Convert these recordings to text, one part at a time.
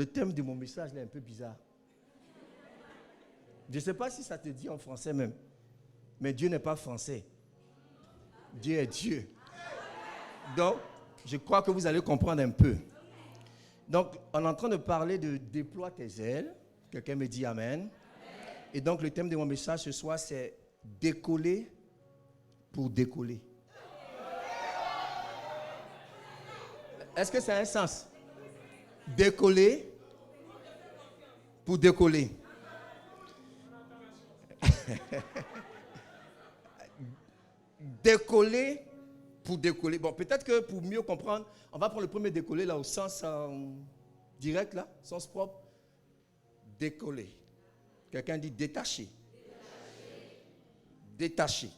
Le thème de mon message est un peu bizarre. Je ne sais pas si ça te dit en français même. Mais Dieu n'est pas français. Dieu est Dieu. Donc, je crois que vous allez comprendre un peu. Donc, on est en train de parler de déploie tes ailes. Quelqu'un me dit Amen. Et donc, le thème de mon message ce soir, c'est décoller pour décoller. Est-ce que ça a un sens? Décoller pour décoller. Décoller pour décoller. Bon, peut-être que pour mieux comprendre, on va prendre le premier décoller là au sens direct là, sens propre. Décoller. Quelqu'un dit détacher. Détacher.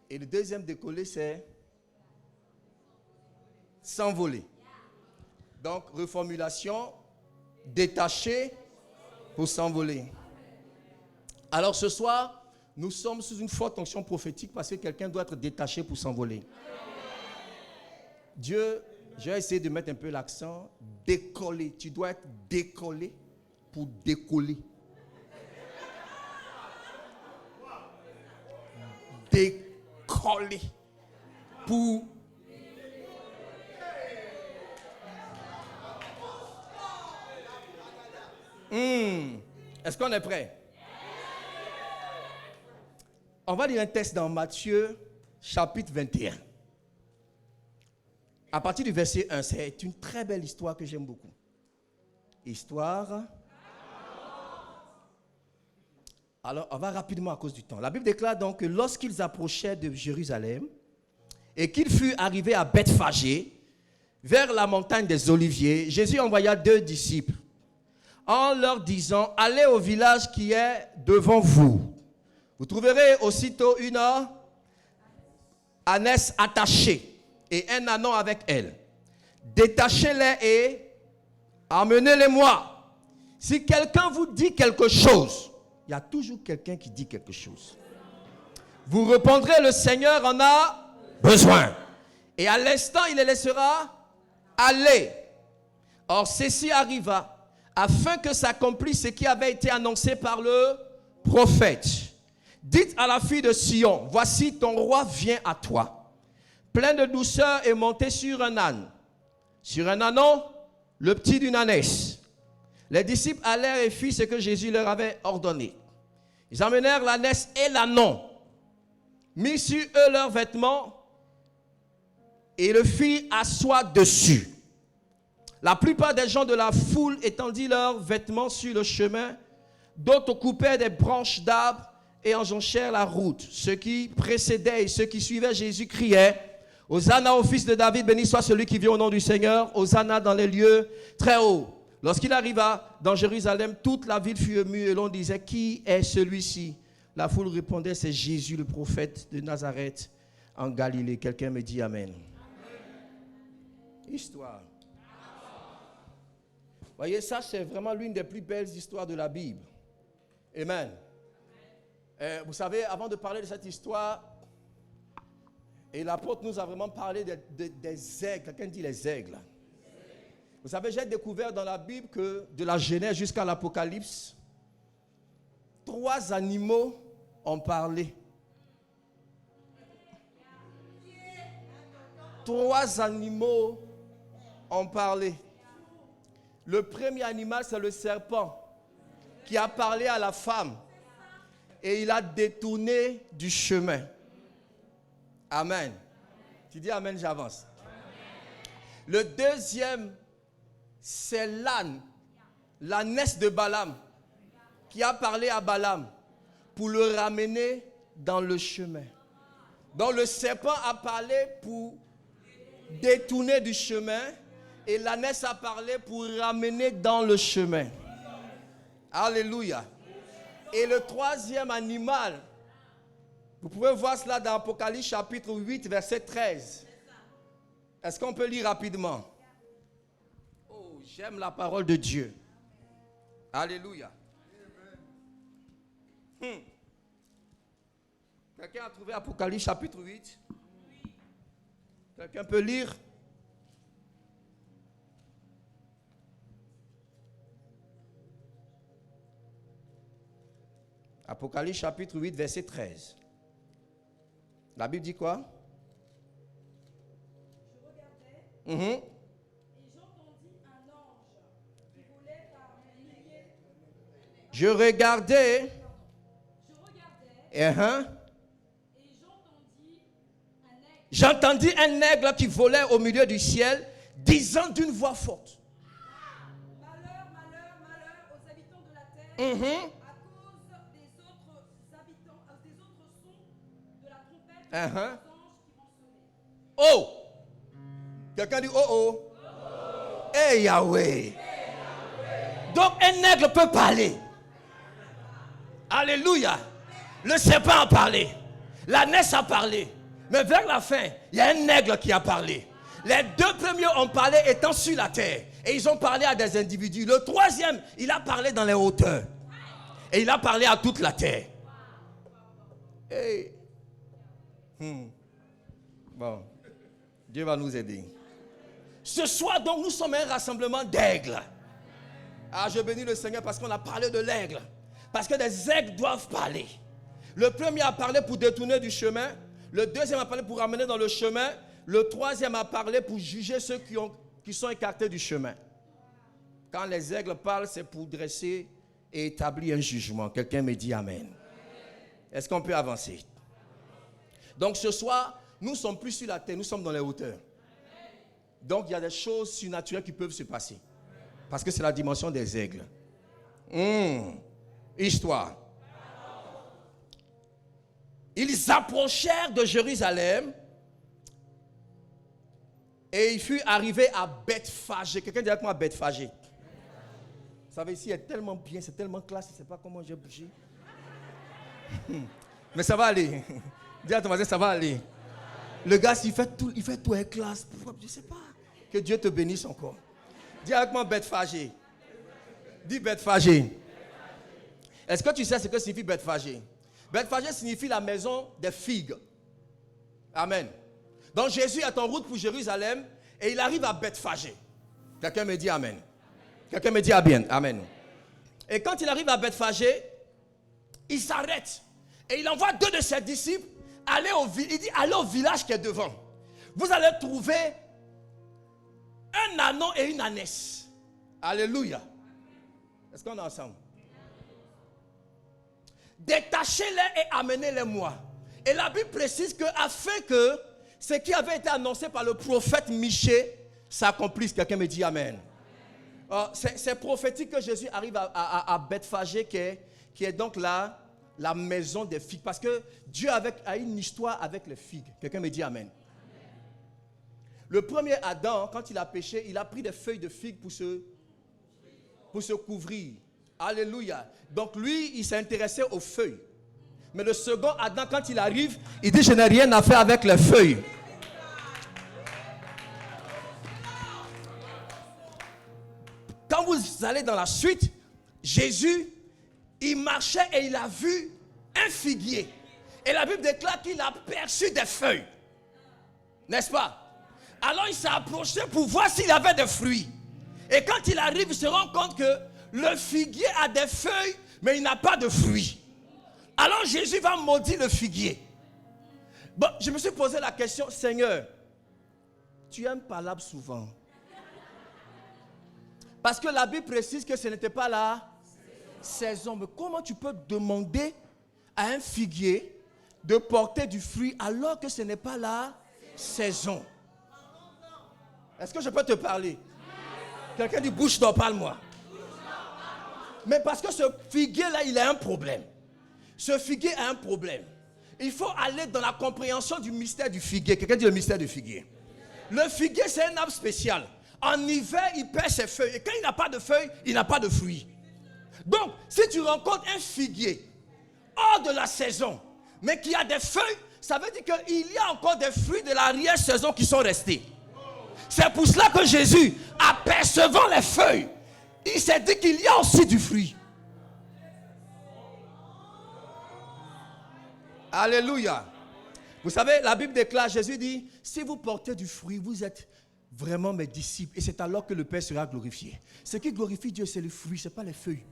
Et le deuxième décoller, c'est s'envoler. Donc, reformulation, détacher pour s'envoler. Alors, ce soir, nous sommes sous une forte onction prophétique parce que quelqu'un doit être détaché pour s'envoler. Dieu, je vais essayer de mettre un peu l'accent, décoller. Tu dois être décollé pour décoller. Décoller pour... Est-ce qu'on est prêt? On va lire un texte dans Matthieu, chapitre 21. À partir du verset 1, c'est une très belle histoire que j'aime beaucoup. Histoire. Alors, on va rapidement à cause du temps. La Bible déclare donc que lorsqu'ils approchaient de Jérusalem et qu'ils furent arrivés à Bethphagée, vers la montagne des Oliviers, Jésus envoya 2 disciples en leur disant, allez au village qui est devant vous. Vous trouverez aussitôt une ânesse attachée et un ânon avec elle. Détachez-les et emmenez-les-moi. Si quelqu'un vous dit quelque chose, il y a toujours quelqu'un qui dit quelque chose. Vous répondrez, le Seigneur en a besoin. Et à l'instant, il les laissera aller. Or, ceci arriva afin que s'accomplisse ce qui avait été annoncé par le prophète. Dites à la fille de Sion, voici ton roi vient à toi, plein de douceur et monté sur un âne. Sur un ânon, le petit d'une ânesse. Les disciples allèrent et firent ce que Jésus leur avait ordonné. Ils emmenèrent l'ânesse et l'ânon, mirent sur eux leurs vêtements et le firent asseoir dessus. La plupart des gens de la foule étendit leurs vêtements sur le chemin, d'autres coupaient des branches d'arbres et enjonchèrent la route. Ceux qui précédaient et ceux qui suivaient Jésus criaient, Hosanna au fils de David, béni soit celui qui vient au nom du Seigneur, Hosanna dans les lieux très hauts. Lorsqu'il arriva dans Jérusalem, toute la ville fut émue et l'on disait, qui est celui-ci? La foule répondait, c'est Jésus le prophète de Nazareth en Galilée. Quelqu'un me dit Amen. Histoire. Voyez, ça c'est vraiment l'une des plus belles histoires de la Bible. Amen. Vous savez, avant de parler de cette histoire, et l'apôtre nous a vraiment parlé des aigles. Quelqu'un dit les aigles. Vous savez, j'ai découvert dans la Bible que de la Genèse jusqu'à l'Apocalypse, 3 animaux ont parlé. 3 animaux ont parlé. Le premier animal, c'est le serpent qui a parlé à la femme et il a détourné du chemin. Amen. Tu dis Amen, j'avance. Le deuxième, c'est l'âne, l'ânesse de Balaam, qui a parlé à Balaam pour le ramener dans le chemin. Donc le serpent a parlé pour détourner du chemin et l'ânesse a parlé pour ramener dans le chemin. Alléluia. Et le troisième animal, vous pouvez voir cela dans Apocalypse chapitre 8, verset 13. Est-ce qu'on peut lire rapidement? Oh, j'aime la parole de Dieu. Alléluia. Quelqu'un a trouvé Apocalypse chapitre 8? Quelqu'un peut lire? Apocalypse chapitre 8, verset 13. La Bible dit quoi? Je regardais, et j'entendis un ange qui volait par milliers. Je regardais. Et j'entendis un aigle. J'entendis un aigle qui volait au milieu du ciel, disant d'une voix forte. Malheur, malheur, malheur aux habitants de la terre, à cause des autres habitants, des autres sons de la trompette des anges qui vont sonner. Oh! Quelqu'un dit oh oh. Hey Yahweh. Donc un aigle peut parler. Alléluia. Le serpent a parlé. L'ânesse a parlé. Mais vers la fin, il y a un aigle qui a parlé. Les deux premiers ont parlé étant sur la terre. Et ils ont parlé à des individus. Le troisième, il a parlé dans les hauteurs. Et il a parlé à toute la terre. Hey. Bon. Dieu va nous aider. Ce soir, donc, nous sommes un rassemblement d'aigles. Ah, je bénis le Seigneur parce qu'on a parlé de l'aigle. Parce que des aigles doivent parler. Le premier a parlé pour détourner du chemin. Le deuxième a parlé pour ramener dans le chemin. Le troisième a parlé pour juger ceux qui sont écartés du chemin. Quand les aigles parlent, c'est pour dresser et établir un jugement. Quelqu'un me dit Amen. Est-ce qu'on peut avancer? Donc ce soir, nous ne sommes plus sur la terre, nous sommes dans les hauteurs. Donc il y a des choses surnaturelles qui peuvent se passer. Parce que c'est la dimension des aigles. Histoire. Ils approchèrent de Jérusalem et il fut arrivé à Bethphagée. Quelqu'un dit avec moi Bethphagée. Vous savez, ici, c'est tellement bien, c'est tellement classe, je ne sais pas comment j'ai bougé. Mais ça va aller. Dis à ton voisin, ça va aller. Le gars, il fait tout avec classe. Je ne sais pas. Que Dieu te bénisse encore. Dis avec moi Bethphagée. Dis Bethphagée. Est-ce que tu sais ce que signifie Bethphagée? Bethphagée signifie la maison des figues. Amen. Donc Jésus est en route pour Jérusalem et il arrive à Bethphagée. Quelqu'un me dit Amen. Quelqu'un me dit Amen. Amen. Et quand il arrive à Bethphagée, il s'arrête et il envoie deux de ses disciples aller au village qui est devant. Vous allez trouver un ânon et une ânesse. Alléluia. Est-ce qu'on est ensemble? Détachez-les et amenez-les-moi. Et la Bible précise que afin que ce qui avait été annoncé par le prophète Michée s'accomplisse. Quelqu'un me dit Amen. C'est prophétique que Jésus arrive à Bethphagée qui est donc là la maison des figues. Parce que Dieu a une histoire avec les figues. Quelqu'un me dit Amen. Le premier Adam, quand il a péché, il a pris des feuilles de figues pour se couvrir. Alléluia. Donc lui, il s'est intéressé aux feuilles. Mais le second Adam, quand il arrive, il dit, je n'ai rien à faire avec les feuilles. Quand vous allez dans la suite, Jésus, il marchait et il a vu un figuier. Et la Bible déclare qu'il a perçu des feuilles. N'est-ce pas? Alors il s'est approché pour voir s'il avait des fruits. Et quand il arrive, il se rend compte que le figuier a des feuilles, mais il n'a pas de fruits. Alors Jésus va maudire le figuier. Bon, je me suis posé la question, Seigneur, tu aimes parler souvent. Parce que la Bible précise que ce n'était pas la saison. Mais comment tu peux demander à un figuier de porter du fruit alors que ce n'est pas la saison? Est-ce que je peux te parler? Quelqu'un dit bouche d'or, parle-moi. Mais parce que ce figuier-là, il a un problème. Ce figuier a un problème. Il faut aller dans la compréhension du mystère du figuier. Quelqu'un dit le mystère du figuier. Le figuier, c'est un arbre spécial. En hiver, il perd ses feuilles. Et quand il n'a pas de feuilles, il n'a pas de fruits. Donc, si tu rencontres un figuier hors de la saison, mais qui a des feuilles, ça veut dire qu'il y a encore des fruits de l'arrière-saison qui sont restés. C'est pour cela que Jésus, apercevant les feuilles, il s'est dit qu'il y a aussi du fruit. Alléluia. Vous savez, la Bible déclare, Jésus dit, si vous portez du fruit, vous êtes vraiment mes disciples. Et c'est alors que le Père sera glorifié. Ce qui glorifie Dieu, c'est le fruit, ce n'est pas les feuilles.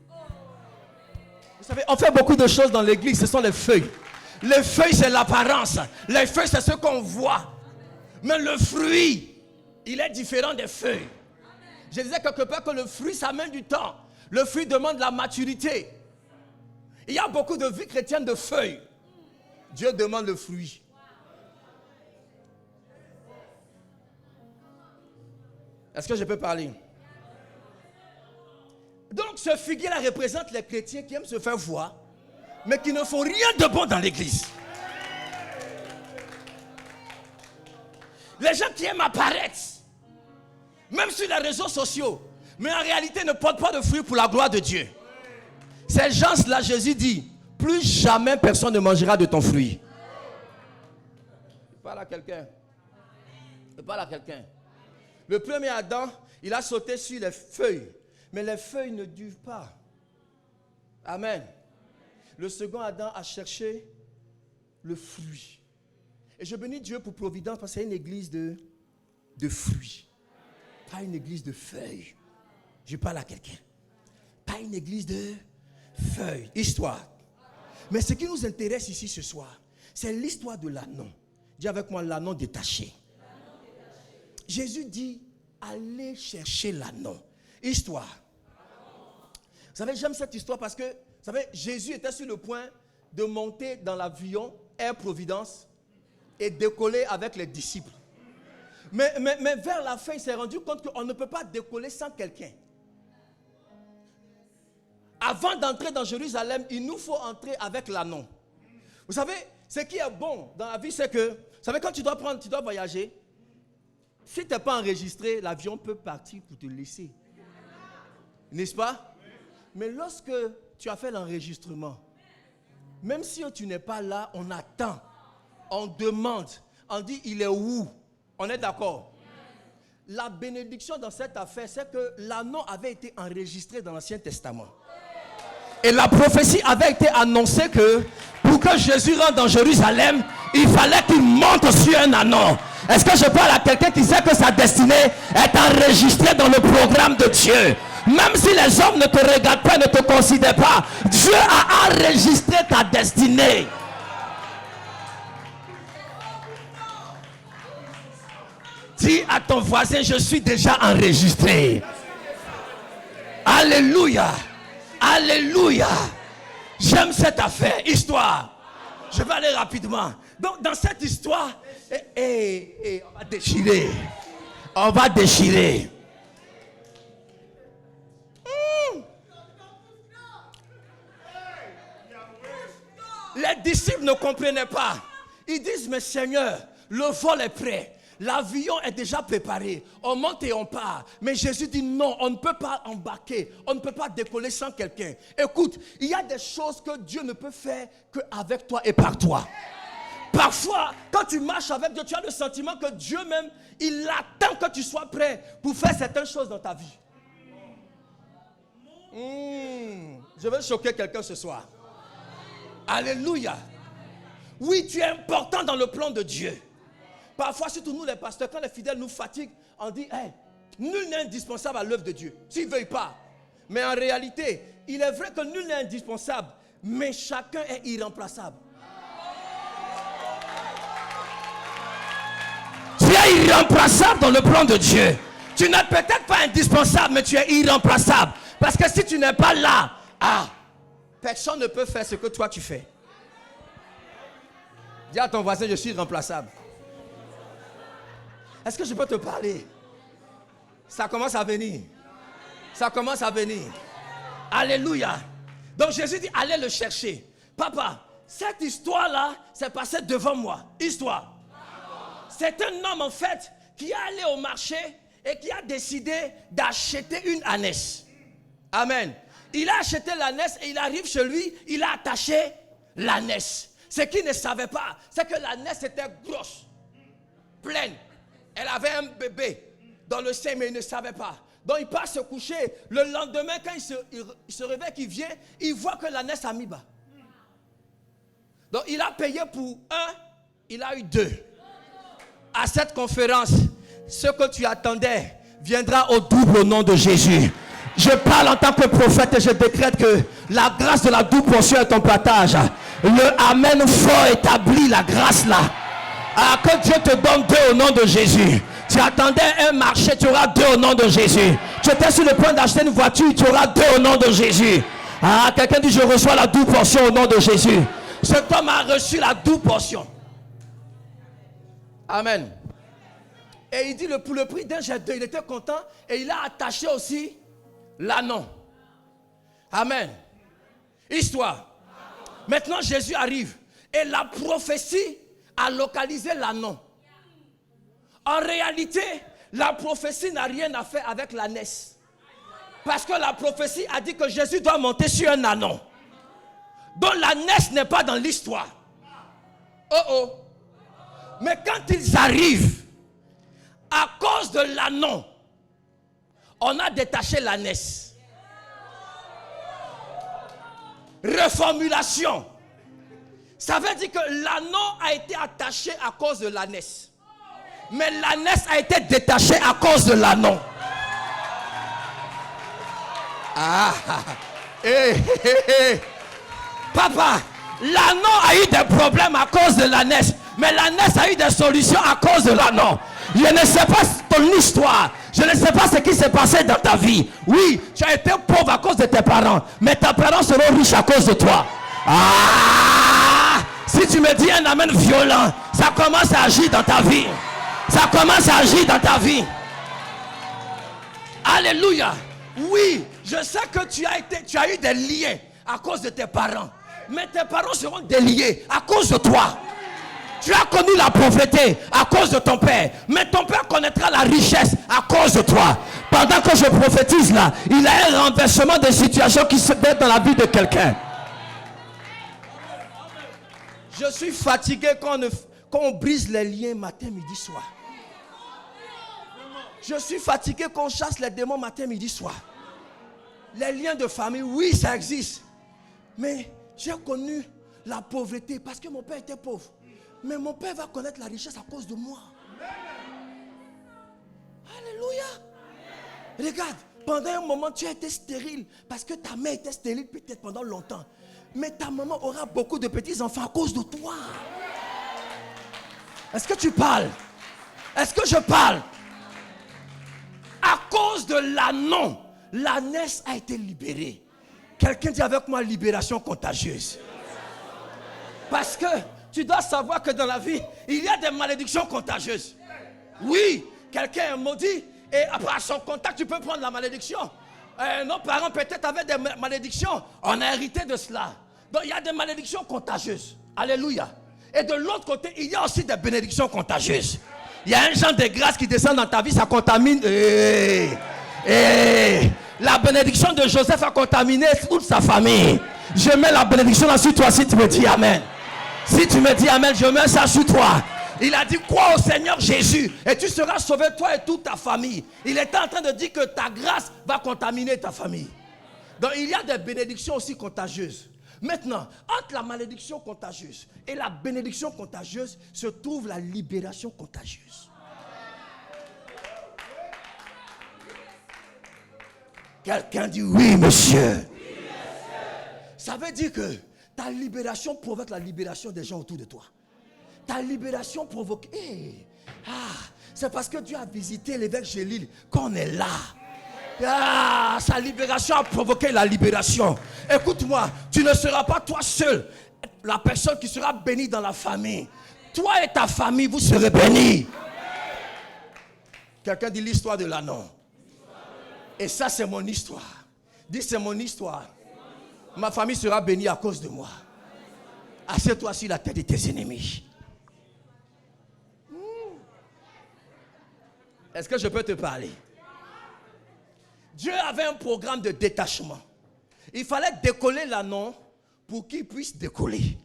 Vous savez, on fait beaucoup de choses dans l'église, ce sont les feuilles. Les feuilles, c'est l'apparence. Les feuilles, c'est ce qu'on voit. Mais le fruit, il est différent des feuilles. Je disais quelque part que le fruit, ça mène du temps. Le fruit demande la maturité. Il y a beaucoup de vies chrétiennes de feuilles. Dieu demande le fruit. Est-ce que je peux parler? Donc ce figuier-là représente les chrétiens qui aiment se faire voir, mais qui ne font rien de bon dans l'église. Les gens qui aiment apparaître, même sur les réseaux sociaux, mais en réalité ne portent pas de fruits pour la gloire de Dieu. Ces gens-là, Jésus dit, plus jamais personne ne mangera de ton fruit. Je parle à quelqu'un. Je parle à quelqu'un. Le premier Adam, il a sauté sur les feuilles. Mais les feuilles ne durent pas. Amen. Le second Adam a cherché le fruit. Et je bénis Dieu pour Providence parce que c'est une église de fruits. Pas une église de feuilles. Je parle à quelqu'un. Pas une église de feuilles. Histoire. Mais ce qui nous intéresse ici ce soir, c'est l'histoire de l'ânon. Dis avec moi l'ânon détaché. Jésus dit, allez chercher l'ânon. Histoire. Vous savez, j'aime cette histoire parce que, vous savez, Jésus était sur le point de monter dans l'avion Air Providence et décoller avec les disciples. Mais vers la fin, il s'est rendu compte qu'on ne peut pas décoller sans quelqu'un. Avant d'entrer dans Jérusalem, il nous faut entrer avec l'ânon. Vous savez, ce qui est bon dans la vie, c'est que, vous savez, quand tu dois voyager, si tu n'es pas enregistré, l'avion peut partir pour te laisser. N'est-ce pas? Mais lorsque tu as fait l'enregistrement, même si tu n'es pas là, on attend, on demande, on dit il est où? On est d'accord? La bénédiction dans cette affaire, c'est que l'ânon avait été enregistré dans l'Ancien Testament. Et la prophétie avait été annoncée que pour que Jésus rentre dans Jérusalem, il fallait qu'il monte sur un ânon. Est-ce que je parle à quelqu'un qui sait que sa destinée est enregistrée dans le programme de Dieu? Même si les hommes ne te regardent pas, ne te considèrent pas, Dieu a enregistré ta destinée. Dis à ton voisin, je suis déjà enregistré. Alléluia. Alléluia. J'aime cette affaire. Histoire. Je vais aller rapidement. Donc dans cette histoire, on va déchirer. On va déchirer. Les disciples ne comprenaient pas. Ils disent, mais Seigneur, le vol est prêt. L'avion est déjà préparé. On monte et on part. Mais Jésus dit non, on ne peut pas embarquer. On ne peut pas décoller sans quelqu'un. Écoute, il y a des choses que Dieu ne peut faire qu'avec toi et par toi. Parfois, quand tu marches avec Dieu, tu as le sentiment que Dieu même, il attend que tu sois prêt pour faire certaines choses dans ta vie. Je vais choquer quelqu'un ce soir. Alléluia. Oui, tu es important dans le plan de Dieu. Parfois, surtout nous les pasteurs, quand les fidèles nous fatiguent, on dit, hey, nul n'est indispensable à l'œuvre de Dieu, s'il ne veuille pas. Mais en réalité, il est vrai que nul n'est indispensable, mais chacun est irremplaçable. Tu es irremplaçable dans le plan de Dieu. Tu n'es peut-être pas indispensable, mais tu es irremplaçable. Parce que si tu n'es pas là, personne ne peut faire ce que toi tu fais. Dis à ton voisin, je suis irremplaçable. Est-ce que je peux te parler? Ça commence à venir. Ça commence à venir. Alléluia. Donc Jésus dit, allez le chercher. Papa, cette histoire-là s'est passée devant moi. Histoire. C'est un homme en fait qui est allé au marché et qui a décidé d'acheter une ânesse. Amen. Il a acheté l'ânesse et il arrive chez lui, il a attaché l'ânesse. Ce qu'il ne savait pas, c'est que l'ânesse était grosse, pleine. Elle avait un bébé dans le sein, mais il ne savait pas. Donc il part se coucher. Le lendemain, quand il se réveille, qu'il vient, il voit que l'ânesse a mis bas. Donc il a payé pour un, il a eu deux. À cette conférence, ce que tu attendais viendra au double au nom de Jésus. Je parle en tant que prophète et je décrète que la grâce de la double portion est ton partage. Le Amen fort établit la grâce là. Ah, que Dieu te donne 2 au nom de Jésus. Tu attendais un marché, tu auras 2 au nom de Jésus. Tu étais sur le point d'acheter une voiture, tu auras 2 au nom de Jésus. Ah, quelqu'un dit je reçois la double portion au nom de Jésus. Cet homme a reçu la double portion. Amen. Et il dit pour le prix d'un jet d'eau, il était content et il a attaché aussi l'ânon. Amen. Histoire. Maintenant Jésus arrive et la prophétie a localisé l'ânon. En réalité, la prophétie n'a rien à faire avec l'ânesse. Parce que la prophétie a dit que Jésus doit monter sur un ânon. Donc l'ânesse n'est pas dans l'histoire. Oh oh. Mais quand ils arrivent, à cause de l'ânon, on a détaché l'ânesse. Reformulation. Ça veut dire que l'ânon a été attaché à cause de l'ânesse. Mais l'ânesse a été détachée à cause de l'ânon. Ah, Papa, l'ânon a eu des problèmes à cause de l'ânesse. Mais l'ânesse a eu des solutions à cause de l'ânon. Je ne sais pas ton histoire. Je ne sais pas ce qui s'est passé dans ta vie. Oui, tu as été pauvre à cause de tes parents. Mais tes parents seront riches à cause de toi. Ah! Si tu me dis un amen violent, ça commence à agir dans ta vie. Ça commence à agir dans ta vie. Alléluia. Oui, je sais que tu as eu des liens à cause de tes parents. Mais tes parents seront déliés à cause de toi. Tu as connu la pauvreté à cause de ton père. Mais ton père connaîtra la richesse à cause de toi. Pendant que je prophétise là, il y a un renversement de situation qui se met dans la vie de quelqu'un. Je suis fatigué quand on brise les liens matin, midi, soir. Je suis fatigué qu'on chasse les démons matin, midi, soir. Les liens de famille, oui, ça existe. Mais j'ai connu la pauvreté parce que mon père était pauvre. Mais mon père va connaître la richesse à cause de moi. Alléluia. Regarde, pendant un moment, tu as été stérile parce que ta mère était stérile peut-être pendant longtemps. Mais ta maman aura beaucoup de petits-enfants à cause de toi. Est-ce que tu parles? Est-ce que je parle? À cause de l'ânon, l'ânesse a été libérée. Quelqu'un dit avec moi libération contagieuse. Parce que tu dois savoir que dans la vie, il y a des malédictions contagieuses. Oui, quelqu'un est maudit et après son contact, tu peux prendre la malédiction. Nos parents peut-être avaient des malédictions. On a hérité de cela. Donc il y a des malédictions contagieuses. Alléluia. Et de l'autre côté, il y a aussi des bénédictions contagieuses. Il y a un genre de grâce qui descend dans ta vie, ça contamine. La bénédiction de Joseph a contaminé toute sa famille. Je mets la bénédiction là sur toi si tu me dis Amen. Si tu me dis Amen, je mets ça sur toi. Il a dit crois au Seigneur Jésus et tu seras sauvé toi et toute ta famille. Il était en train de dire que ta grâce va contaminer ta famille. Donc il y a des bénédictions aussi contagieuses. Maintenant, entre la malédiction contagieuse et la bénédiction contagieuse se trouve la libération contagieuse. Quelqu'un dit oui, monsieur. Ça veut dire que ta libération provoque la libération des gens autour de toi. Ta libération provoque... c'est parce que Dieu a visité l'évêque Gélil qu'on est là. Sa libération a provoqué la libération. Écoute-moi, tu ne seras pas toi seul la personne qui sera bénie dans la famille. Toi et ta famille, vous serez bénis. Quelqu'un dit l'histoire de l'ânon. Et ça, c'est mon histoire. Dis, c'est mon histoire. Ma famille sera bénie à cause de moi. Assieds-toi sur la tête de tes ennemis. Est-ce que je peux te parler? Dieu avait un programme de détachement. Il fallait décoller l'ânon pour qu'il puisse décoller.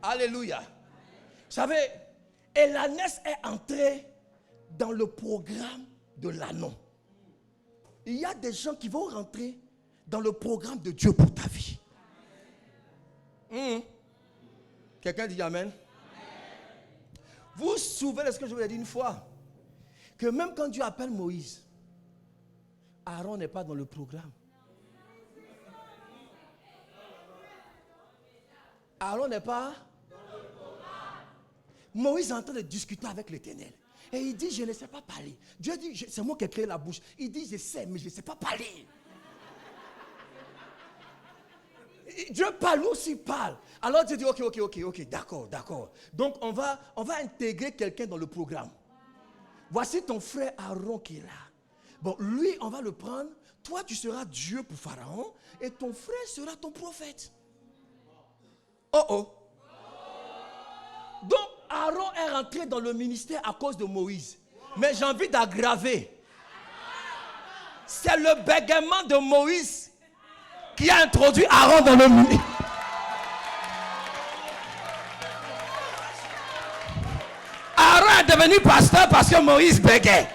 Alléluia. Vous savez, et l'ânesse est entrée dans le programme de l'ânon. Il y a des gens qui vont rentrer dans le programme de Dieu pour ta vie. Quelqu'un dit Amen. Vous vous souvenez de ce que je vous ai dit une fois? Que même quand Dieu appelle Moïse, Aaron n'est pas dans le programme. Aaron n'est pas. Moïse est en train de discuter avec l'Éternel. Et il dit, je ne sais pas parler. Dieu dit, c'est moi qui ai créé la bouche. Il dit, je sais, mais je ne sais pas parler. Dieu parle aussi, parle. Alors Dieu dit, ok, d'accord. Donc on va intégrer quelqu'un dans le programme. Voici ton frère Aaron qui est là. Bon, lui, on va le prendre. Toi, tu seras Dieu pour Pharaon. Et ton frère sera ton prophète. Oh. Donc, Aaron est rentré dans le ministère à cause de Moïse. Mais j'ai envie d'aggraver. C'est le bégaiement de Moïse qui a introduit Aaron dans le ministère. Aaron est devenu pasteur parce que Moïse bégait.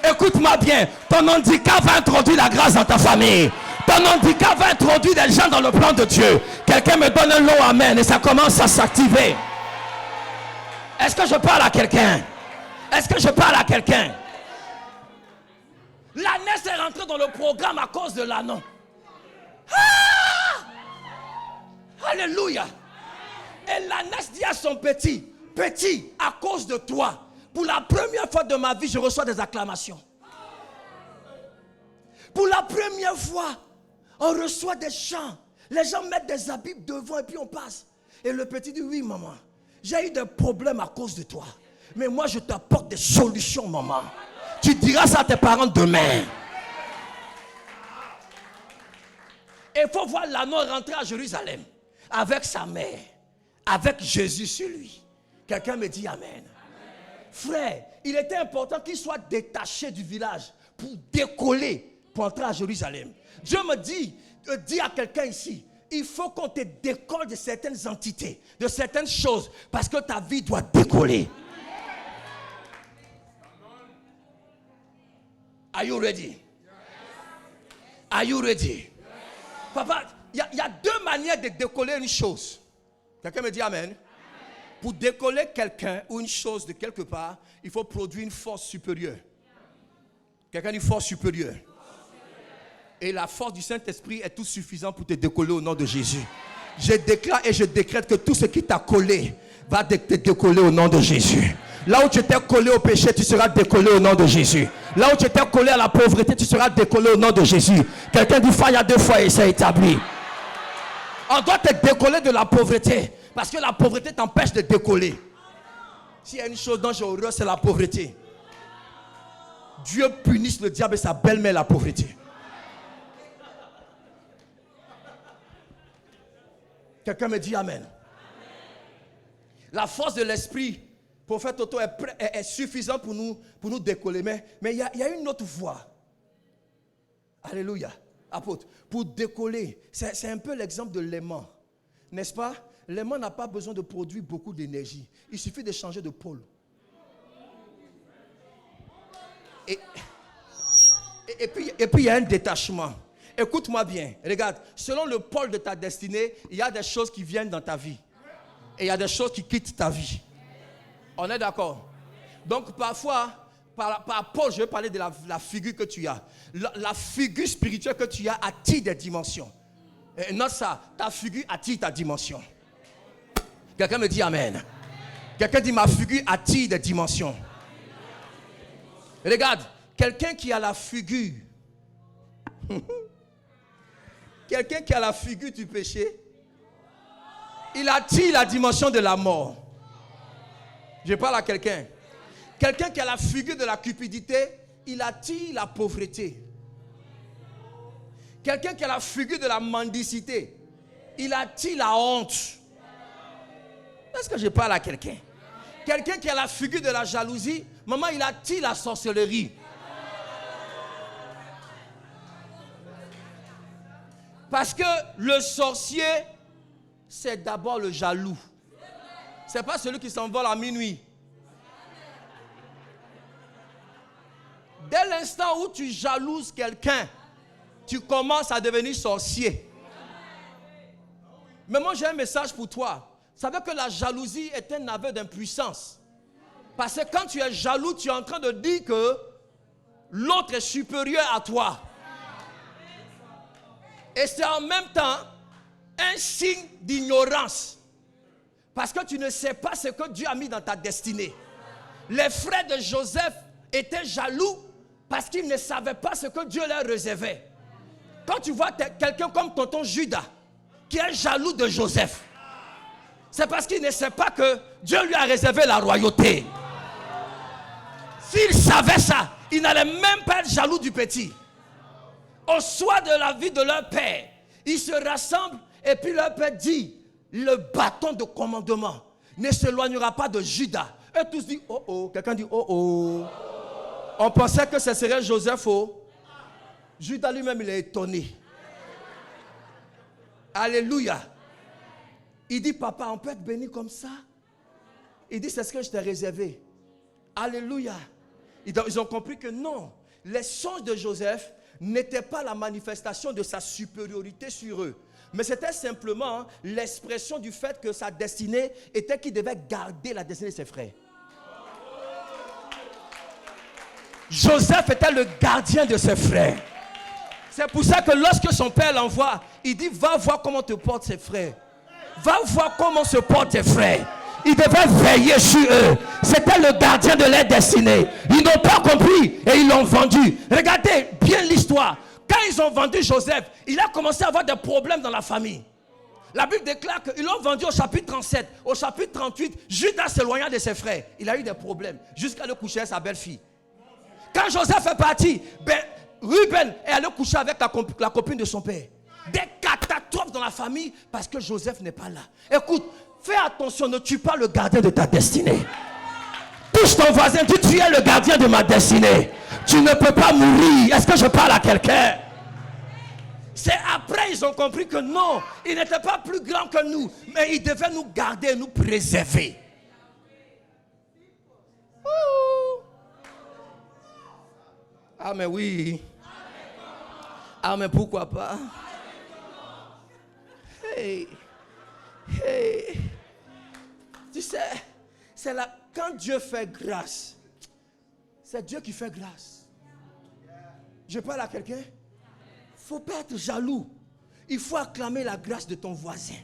Écoute-moi bien. Ton handicap va introduire la grâce dans ta famille. Ton handicap va introduire des gens dans le plan de Dieu. Quelqu'un me donne un long amen et ça commence à s'activer. Est-ce que je parle à quelqu'un? Est-ce que je parle à quelqu'un? L'ânesse est rentrée dans le programme à cause de l'ânon. Alléluia. Et l'ânesse dit à son petit, à cause de toi, pour la première fois de ma vie, je reçois des acclamations. Pour la première fois, on reçoit des chants. Les gens mettent des habits devant et puis on passe. Et le petit dit, oui maman, j'ai eu des problèmes à cause de toi. Mais moi je t'apporte des solutions maman. Tu diras ça à tes parents demain. Et il faut voir l'ânon rentrer à Jérusalem avec sa mère, avec Jésus sur lui. Quelqu'un me dit amen. Frère, il était important qu'il soit détaché du village pour décoller, pour entrer à Jérusalem. Dieu me dit à quelqu'un ici, il faut qu'on te décolle de certaines entités, de certaines choses, parce que ta vie doit décoller. Are you ready? Are you ready? Papa, il y a deux manières de décoller une chose. Quelqu'un me dit amen. Pour décoller quelqu'un ou une chose de quelque part, il faut produire une force supérieure. Quelqu'un dit force supérieure. Et la force du Saint-Esprit est tout suffisant pour te décoller au nom de Jésus. Je déclare et je décrète que tout ce qui t'a collé va te décoller au nom de Jésus. Là où tu étais collé au péché, tu seras décollé au nom de Jésus. Là où tu étais collé à la pauvreté, tu seras décollé au nom de Jésus. Quelqu'un dit faille à deux fois et c'est établi. On doit te décoller de la pauvreté. Parce que la pauvreté t'empêche de décoller. S'il y a une chose dangereuse, c'est la pauvreté. Dieu punisse le diable et sa belle-mère la pauvreté. Quelqu'un me dit amen. La force de l'esprit, prophète Otto, est suffisante pour nous décoller. Mais il y a une autre voie. Alléluia. Apôtre. Pour décoller, c'est un peu l'exemple de l'aimant. N'est-ce pas? L'aimant n'a pas besoin de produire beaucoup d'énergie. Il suffit de changer de pôle. Et puis il y a un détachement. Écoute-moi bien. Regarde, selon le pôle de ta destinée, il y a des choses qui viennent dans ta vie. Et il y a des choses qui quittent ta vie. On est d'accord? Donc parfois, par pôle, je vais parler de la figure que tu as. La figure spirituelle que tu as attire des dimensions. Et note ça, ta figure attire ta dimension. Quelqu'un me dit amen. Quelqu'un dit ma figure attire des dimensions. Regarde, quelqu'un qui a la figure quelqu'un qui a la figure du péché, il attire la dimension de la mort. Je parle à quelqu'un. Quelqu'un qui a la figure de la cupidité, il attire la pauvreté. Quelqu'un qui a la figure de la mendicité, il attire la honte. Est-ce que je parle à quelqu'un? Quelqu'un qui a la figure de la jalousie, maman, il attire la sorcellerie. Parce que le sorcier, c'est d'abord le jaloux. Ce n'est pas celui qui s'envole à minuit. Dès l'instant où tu jalouses quelqu'un, tu commences à devenir sorcier. Mais moi j'ai un message pour toi. Vous savez que la jalousie est un aveu d'impuissance. Parce que quand tu es jaloux, tu es en train de dire que l'autre est supérieur à toi. Et c'est en même temps un signe d'ignorance. Parce que tu ne sais pas ce que Dieu a mis dans ta destinée. Les frères de Joseph étaient jaloux parce qu'ils ne savaient pas ce que Dieu leur réservait. Quand tu vois quelqu'un comme tonton Judas qui est jaloux de Joseph, c'est parce qu'il ne sait pas que Dieu lui a réservé la royauté. S'il savait ça, il n'allait même pas être jaloux du petit. Au soir de la vie de leur père, ils se rassemblent et puis leur père dit, le bâton de commandement ne s'éloignera pas de Judas. Et tous disent, oh oh. Quelqu'un dit, oh oh. On pensait que ce serait Joseph. Oh. Judas lui-même, il est étonné. Alléluia. Il dit, papa, on peut être béni comme ça? Il dit, c'est ce que je t'ai réservé. Alléluia. Ils ont compris que non. Les songes de Joseph n'étaient pas la manifestation de sa supériorité sur eux. Mais c'était simplement l'expression du fait que sa destinée était qu'il devait garder la destinée de ses frères. Joseph était le gardien de ses frères. C'est pour ça que lorsque son père l'envoie, il dit, va voir comment te portent ses frères. Va voir comment se portent tes frères. Il devait veiller sur eux. C'était le gardien de leur destinée. Ils n'ont pas compris et ils l'ont vendu. Regardez bien l'histoire. Quand ils ont vendu Joseph, il a commencé à avoir des problèmes dans la famille. La Bible déclare qu'ils l'ont vendu au chapitre 37. Au chapitre 38, Judas s'éloigna de ses frères. Il a eu des problèmes jusqu'à le coucher avec sa belle-fille. Quand Joseph est parti, Ruben est allé coucher avec la copine de son père. Des catastrophes dans la famille parce que Joseph n'est pas là. Écoute, fais attention, ne tue pas le gardien de ta destinée. Touche ton voisin, tu es le gardien de ma destinée. Tu ne peux pas mourir. Est-ce que je parle à quelqu'un? C'est après ils ont compris que non, il n'était pas plus grand que nous, mais il devait nous garder, nous préserver. Ah mais oui. Ah mais pourquoi pas? Hey. Hey. Tu sais, c'est là, quand Dieu fait grâce, c'est Dieu qui fait grâce. Je parle à quelqu'un? Il ne faut pas être jaloux. Il faut acclamer la grâce de ton voisin.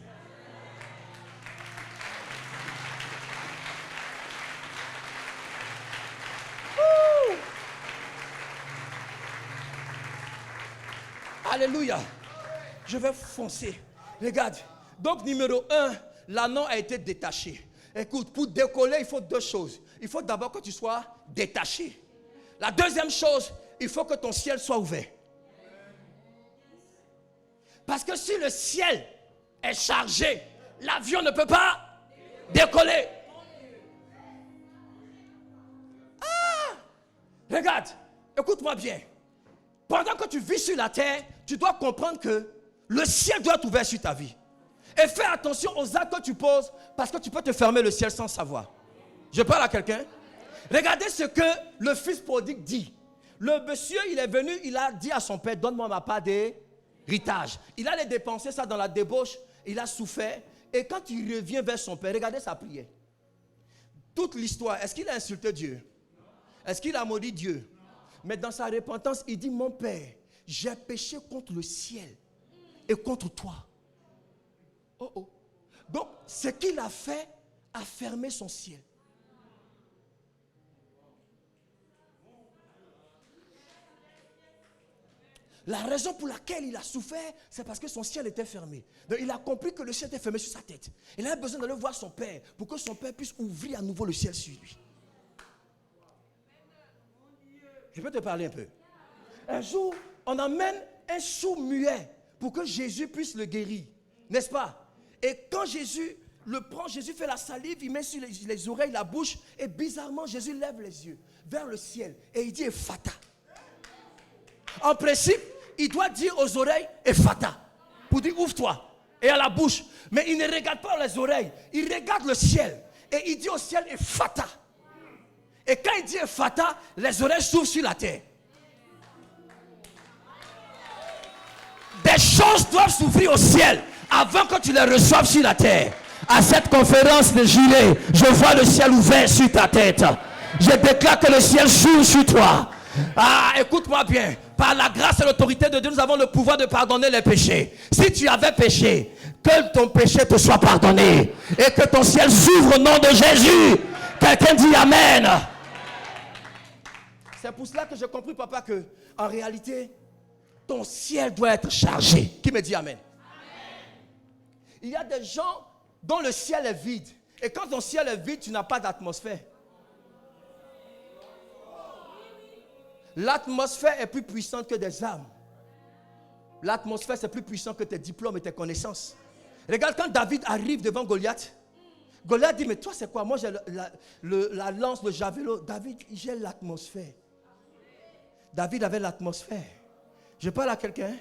Alléluia. Je vais foncer. Regarde. Donc numéro 1, l'anneau a été détaché. Écoute, pour décoller, il faut deux choses. Il faut d'abord que tu sois détaché. La deuxième chose, il faut que ton ciel soit ouvert. Parce que si le ciel est chargé, l'avion ne peut pas décoller. Ah! Regarde, écoute-moi bien. Pendant que tu vis sur la terre, tu dois comprendre que le ciel doit être ouvert sur ta vie. Et fais attention aux actes que tu poses parce que tu peux te fermer le ciel sans savoir. Je parle à quelqu'un. Regardez ce que le fils prodigue dit. Le monsieur, il est venu, il a dit à son père, donne-moi ma part d'héritage. Il allait dépenser ça dans la débauche, il a souffert. Et quand il revient vers son père, regardez sa prière. Toute l'histoire, est-ce qu'il a insulté Dieu? Est-ce qu'il a maudit Dieu? Mais dans sa repentance, il dit, mon père, j'ai péché contre le ciel et contre toi. Oh oh. Donc, ce qu'il a fait a fermé son ciel. La raison pour laquelle il a souffert, c'est parce que son ciel était fermé. Donc, il a compris que le ciel était fermé sur sa tête. Il avait besoin d'aller voir son père pour que son père puisse ouvrir à nouveau le ciel sur lui. Je peux te parler un peu. Un jour, on amène un sourd muet pour que Jésus puisse le guérir. N'est-ce pas? Et quand Jésus le prend, Jésus fait la salive, il met sur les oreilles, la bouche, et bizarrement, Jésus lève les yeux vers le ciel et il dit Ephata. En principe, il doit dire aux oreilles Ephata pour dire ouvre-toi, et à la bouche. Mais il ne regarde pas les oreilles, il regarde le ciel et il dit au ciel Ephata. Et quand il dit Ephata, les oreilles s'ouvrent sur la terre. Des choses doivent s'ouvrir au ciel avant que tu les reçoives sur la terre. À cette conférence de juillet, je vois le ciel ouvert sur ta tête. Je déclare que le ciel s'ouvre sur toi. Ah, écoute-moi bien. Par la grâce et l'autorité de Dieu, nous avons le pouvoir de pardonner les péchés. Si tu avais péché, que ton péché te soit pardonné. Et que ton ciel s'ouvre au nom de Jésus. Quelqu'un dit Amen. C'est pour cela que j'ai compris, papa, que en réalité, ton ciel doit être chargé. Qui me dit Amen? Il y a des gens dont le ciel est vide. Et quand ton ciel est vide, tu n'as pas d'atmosphère. L'atmosphère est plus puissante que des armes. L'atmosphère, c'est plus puissant que tes diplômes et tes connaissances. Regarde, quand David arrive devant Goliath, Goliath dit, mais toi c'est quoi? Moi j'ai la lance, le javelot. David, j'ai l'atmosphère. David avait l'atmosphère. Je parle à quelqu'un.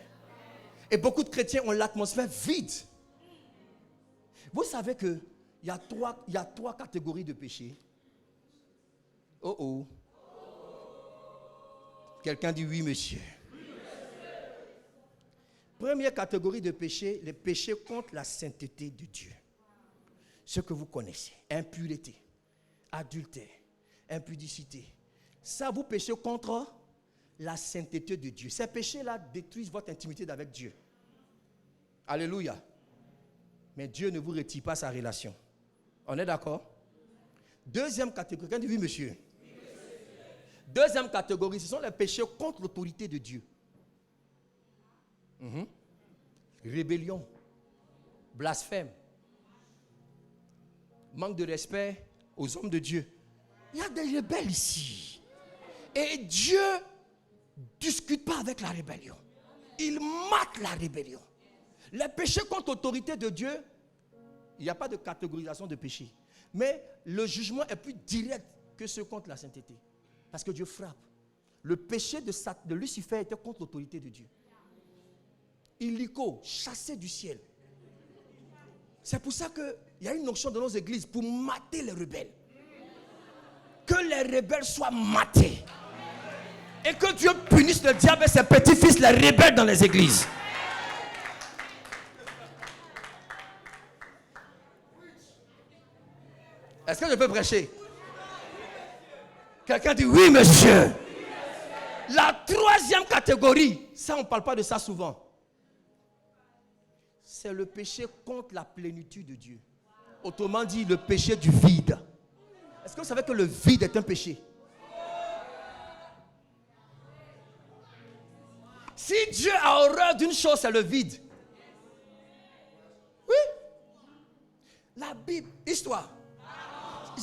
Et beaucoup de chrétiens ont l'atmosphère vide. Vous savez qu'il y a trois catégories de péchés. Oh oh. Quelqu'un dit oui, monsieur. Première catégorie de péchés, les péchés contre la sainteté de Dieu. Ce que vous connaissez, impureté, adultère, impudicité. Ça, vous péchez contre la sainteté de Dieu. Ces péchés-là détruisent votre intimité avec Dieu. Alléluia. Mais Dieu ne vous retire pas sa relation. On est d'accord? Deuxième catégorie, quelqu'un dit oui, monsieur. Deuxième catégorie, ce sont les péchés contre l'autorité de Dieu. Rébellion, blasphème, manque de respect aux hommes de Dieu. Il y a des rebelles ici. Et Dieu ne discute pas avec la rébellion. Il mate la rébellion. Les péchés contre l'autorité de Dieu, il n'y a pas de catégorisation de péché. Mais le jugement est plus direct que ceux contre la sainteté. Parce que Dieu frappe. Le péché de Lucifer était contre l'autorité de Dieu. Illico, chassé du ciel. C'est pour ça qu'il y a une notion dans nos églises pour mater les rebelles. Que les rebelles soient matés. Et que Dieu punisse le diable et ses petits-fils, les rebelles dans les églises. Est-ce que je peux prêcher? Quelqu'un dit oui, monsieur. La troisième catégorie, ça on ne parle pas de ça souvent. C'est le péché contre la plénitude de Dieu. Autrement dit, le péché du vide. Est-ce que vous savez que le vide est un péché? Si Dieu a horreur d'une chose, c'est le vide. Oui. La Bible, histoire.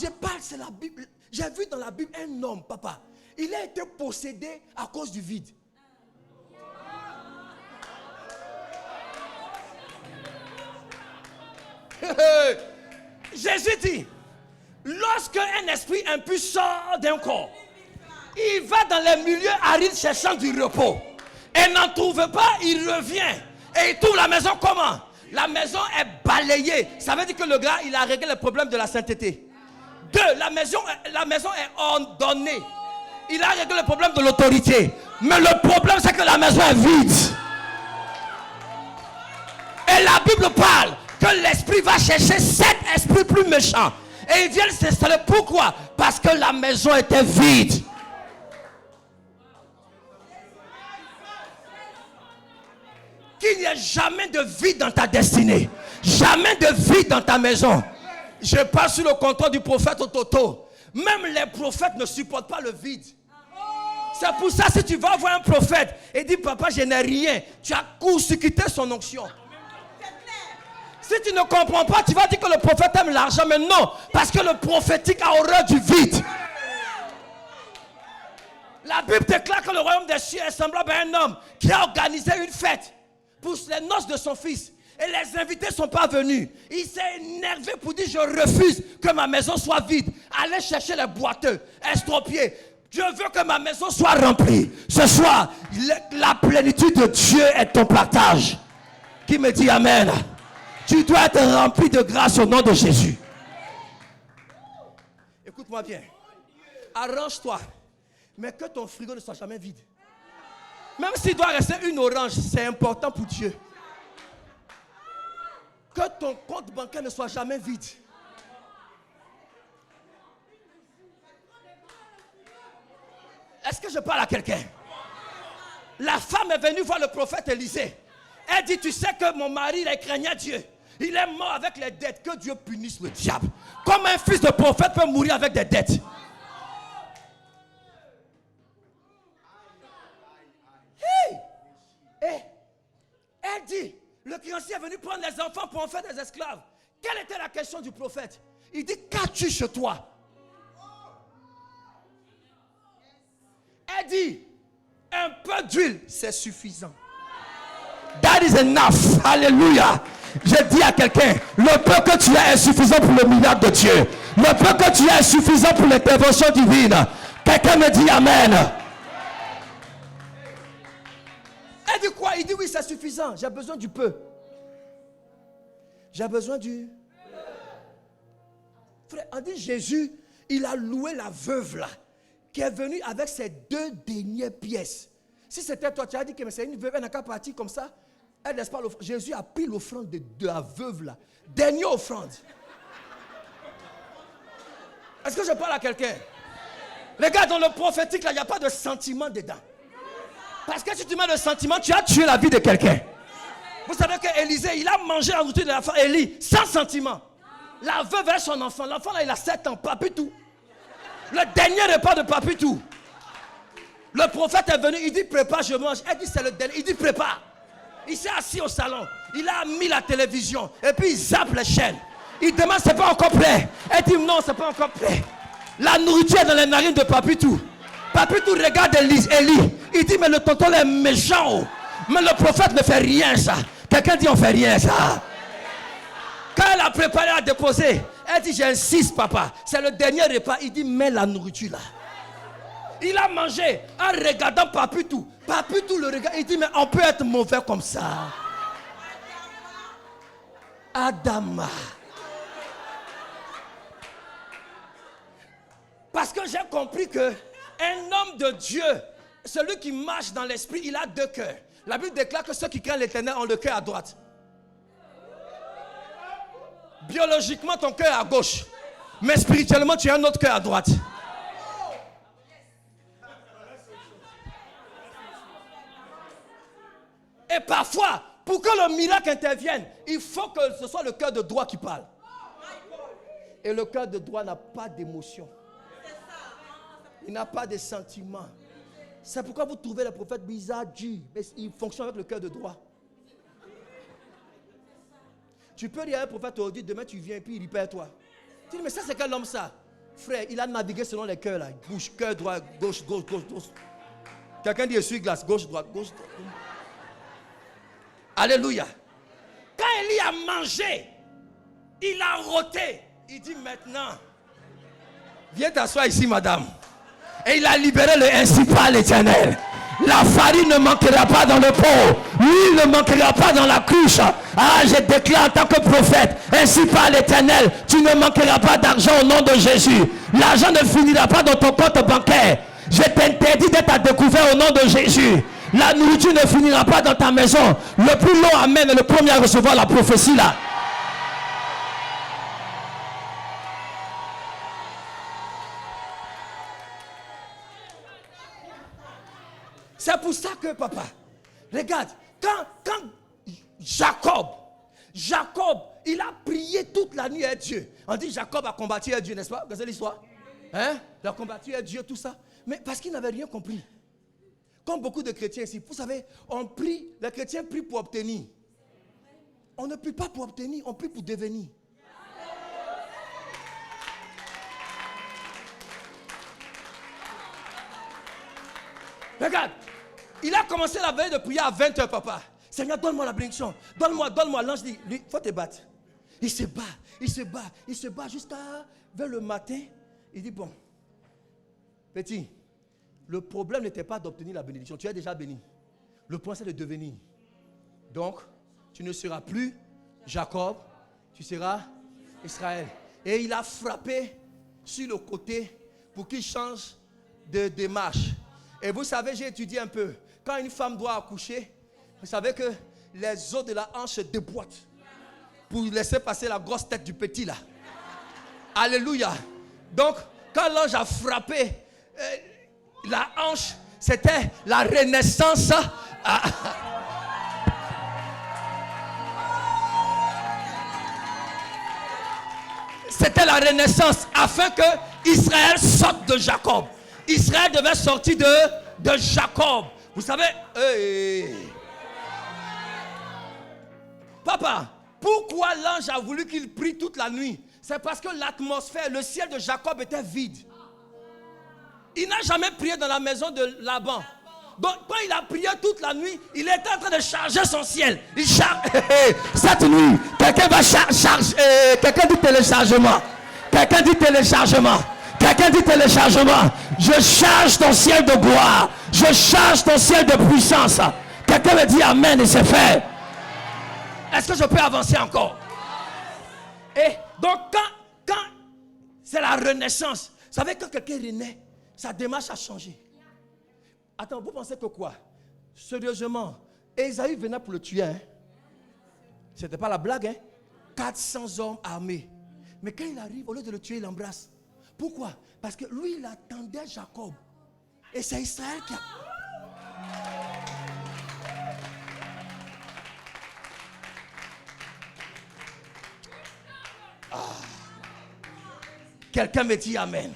Je parle, c'est la Bible. J'ai vu dans la Bible un homme, papa. Il a été possédé à cause du vide. Jésus dit, lorsque un esprit impur sort d'un corps, il va dans les milieux arides cherchant du repos. Et n'en trouve pas, il revient. Et il trouve la maison comment? La maison est balayée. Ça veut dire que le gars, il a réglé le problème de la sainteté. Deux, la maison est ordonnée. Il a réglé le problème de l'autorité. Mais le problème, c'est que la maison est vide. Et la Bible parle que l'esprit va chercher 7 esprits plus méchants. Et ils viennent s'installer. Pourquoi? Parce que la maison était vide. Qu'il n'y ait jamais de vide dans ta destinée. Jamais de vide dans ta maison. Je passe sous le contrôle du prophète Ototo. Même les prophètes ne supportent pas le vide. C'est pour ça, si tu vas voir un prophète et dis papa, je n'ai rien, tu as court-circuité son onction. Si tu ne comprends pas, tu vas dire que le prophète aime l'argent, mais non, parce que le prophétique a horreur du vide. La Bible déclare que le royaume des cieux est semblable à un homme qui a organisé une fête pour les noces de son fils. Et les invités ne sont pas venus. Il s'est énervé pour dire, je refuse que ma maison soit vide. Allez chercher les boiteux, estropiés. Je veux que ma maison soit remplie. Ce soir, la plénitude de Dieu est ton partage. Qui me dit Amen? Tu dois être rempli de grâce au nom de Jésus. Écoute-moi bien. Arrange-toi. Mais que ton frigo ne soit jamais vide. Même s'il doit rester une orange, c'est important pour Dieu. Que ton compte bancaire ne soit jamais vide. Est-ce que je parle à quelqu'un? La femme est venue voir le prophète Élisée. Elle dit, tu sais que mon mari, il craignait Dieu. Il est mort avec les dettes. Que Dieu punisse le diable. Comme un fils de prophète peut mourir avec des dettes. Hey! Hey! Elle dit, le créancier est venu prendre les enfants pour en faire des esclaves. Quelle était la question du prophète? Il dit, qu'as-tu chez toi? Elle dit, un peu d'huile, c'est suffisant. That is enough. Alléluia. Je dis à quelqu'un, le peu que tu as est suffisant pour le miracle de Dieu. Le peu que tu as est suffisant pour l'intervention divine. Quelqu'un me dit amen. Elle dit quoi? Il dit oui, c'est suffisant. J'ai besoin du peu. J'ai besoin du... Frère, on dit Jésus, il a loué la veuve là, qui est venue avec ses 2 dernières pièces. Si c'était toi, tu as dit que c'est une veuve, elle n'a qu'à partir comme ça. Elle laisse pas l'offrande. Jésus a pris l'offrande de la veuve là. Dernière offrande. Est-ce que je parle à quelqu'un? Regarde, dans le prophétique là, il n'y a pas de sentiment dedans. Parce que si tu mets le sentiment, tu as tué la vie de quelqu'un. Vous savez qu'Élisée, il a mangé la nourriture de la femme Élie sans sentiment. La veuve est son enfant. L'enfant là, il a 7 ans, papitou. Le dernier repas de papitou. Le prophète est venu, il dit prépare, je mange. Elle dit c'est le dernier, il dit prépare. Il s'est assis au salon, il a mis la télévision et puis il zappe les chaînes. Il demande c'est pas encore prêt. Elle dit non, c'est pas encore prêt. La nourriture est dans les narines de Papitou. Papitou regarde Élie. Il dit mais le tonton est méchant. Mais le prophète ne fait rien ça. Quelqu'un dit on fait rien ça. Quand elle a préparé à déposer, elle dit j'insiste papa. C'est le dernier repas. Il dit mets la nourriture là. Il a mangé en regardant Papitou. Papitou le regarde. Il dit mais on peut être mauvais comme ça. Adama. Parce que j'ai compris que un homme de Dieu, celui qui marche dans l'esprit, il a 2 cœurs. La Bible déclare que ceux qui craignent l'Éternel ont le cœur à droite. Biologiquement, ton cœur est à gauche. Mais spirituellement, tu as un autre cœur à droite. Et parfois, pour que le miracle intervienne, il faut que ce soit le cœur de droit qui parle. Et le cœur de droit n'a pas d'émotion. Il n'a pas de sentiments. C'est pourquoi vous trouvez le prophète bizarre, Dieu, mais il fonctionne avec le cœur de droit. Tu peux dire à un prophète aujourd'hui, demain tu viens et puis il répète toi. Tu dis, mais ça c'est quel homme ça? Frère, il a navigué selon les cœurs là. Bouche, cœur droit, gauche, gauche, gauche, gauche. Quelqu'un dit essuie-glace, gauche, droite, gauche, droite. Alléluia. Quand Élie a mangé, il a roté. Il dit maintenant, viens t'asseoir ici madame. Et il a libéré le ainsi par l'Éternel. La farine ne manquera pas dans le pot. L'huile ne manquera pas dans la cruche. Ah, je déclare en tant que prophète, ainsi par l'Éternel, tu ne manqueras pas d'argent au nom de Jésus. L'argent ne finira pas dans ton compte bancaire. Je t'interdis d'être à découvert au nom de Jésus. La nourriture ne finira pas dans ta maison. Le plus long amen est le premier à recevoir la prophétie là. C'est pour ça que papa, regarde, quand Jacob, il a prié toute la nuit à Dieu. On dit Jacob a combattu à Dieu, n'est-ce pas? Vous savez l'histoire? Hein? Il a combattu à Dieu, tout ça. Mais parce qu'il n'avait rien compris. Comme beaucoup de chrétiens ici, vous savez, on prie, les chrétiens prient pour obtenir. On ne prie pas pour obtenir, on prie pour devenir. Regarde, il a commencé la veille de prier à 20h, papa. Seigneur, donne-moi la bénédiction. Donne-moi. L'ange dit, il faut te battre. Il se bat jusqu'à vers le matin. Il dit, bon, petit, le problème n'était pas d'obtenir la bénédiction. Tu es déjà béni. Le point, c'est de devenir. Donc, tu ne seras plus Jacob, tu seras Israël. Et il a frappé sur le côté pour qu'il change de démarche. Et vous savez, j'ai étudié un peu. Quand une femme doit accoucher, vous savez que les os de la hanche se déboîtent pour laisser passer la grosse tête du petit là. Alléluia. Donc, quand l'ange a frappé, La hanche, c'était la renaissance. C'était la renaissance afin que Israël sorte de Jacob. Israël devait sortir de Jacob. Vous savez, Papa, pourquoi l'ange a voulu qu'il prie toute la nuit? C'est parce que l'atmosphère, le ciel de Jacob était vide. Il n'a jamais prié dans la maison de Laban. Donc quand il a prié toute la nuit, il était en train de charger son ciel. Il charge. Cette nuit, quelqu'un va charger. Quelqu'un dit téléchargement. Quelqu'un dit téléchargement. Quelqu'un dit téléchargement. Je charge ton ciel de gloire. Je charge ton ciel de puissance. Quelqu'un me dit amen et c'est fait. Est-ce que je peux avancer encore? Et donc quand c'est la renaissance, vous savez quand quelqu'un renaît, sa démarche a changé. Attends, vous pensez que quoi? Sérieusement, Ésaü venait pour le tuer. Hein? C'était pas la blague. Hein? 400 hommes armés. Mais quand il arrive, au lieu de le tuer, il l'embrasse. Pourquoi? Parce que lui, il attendait Jacob. Et c'est Israël qui a... Quelqu'un me dit amen.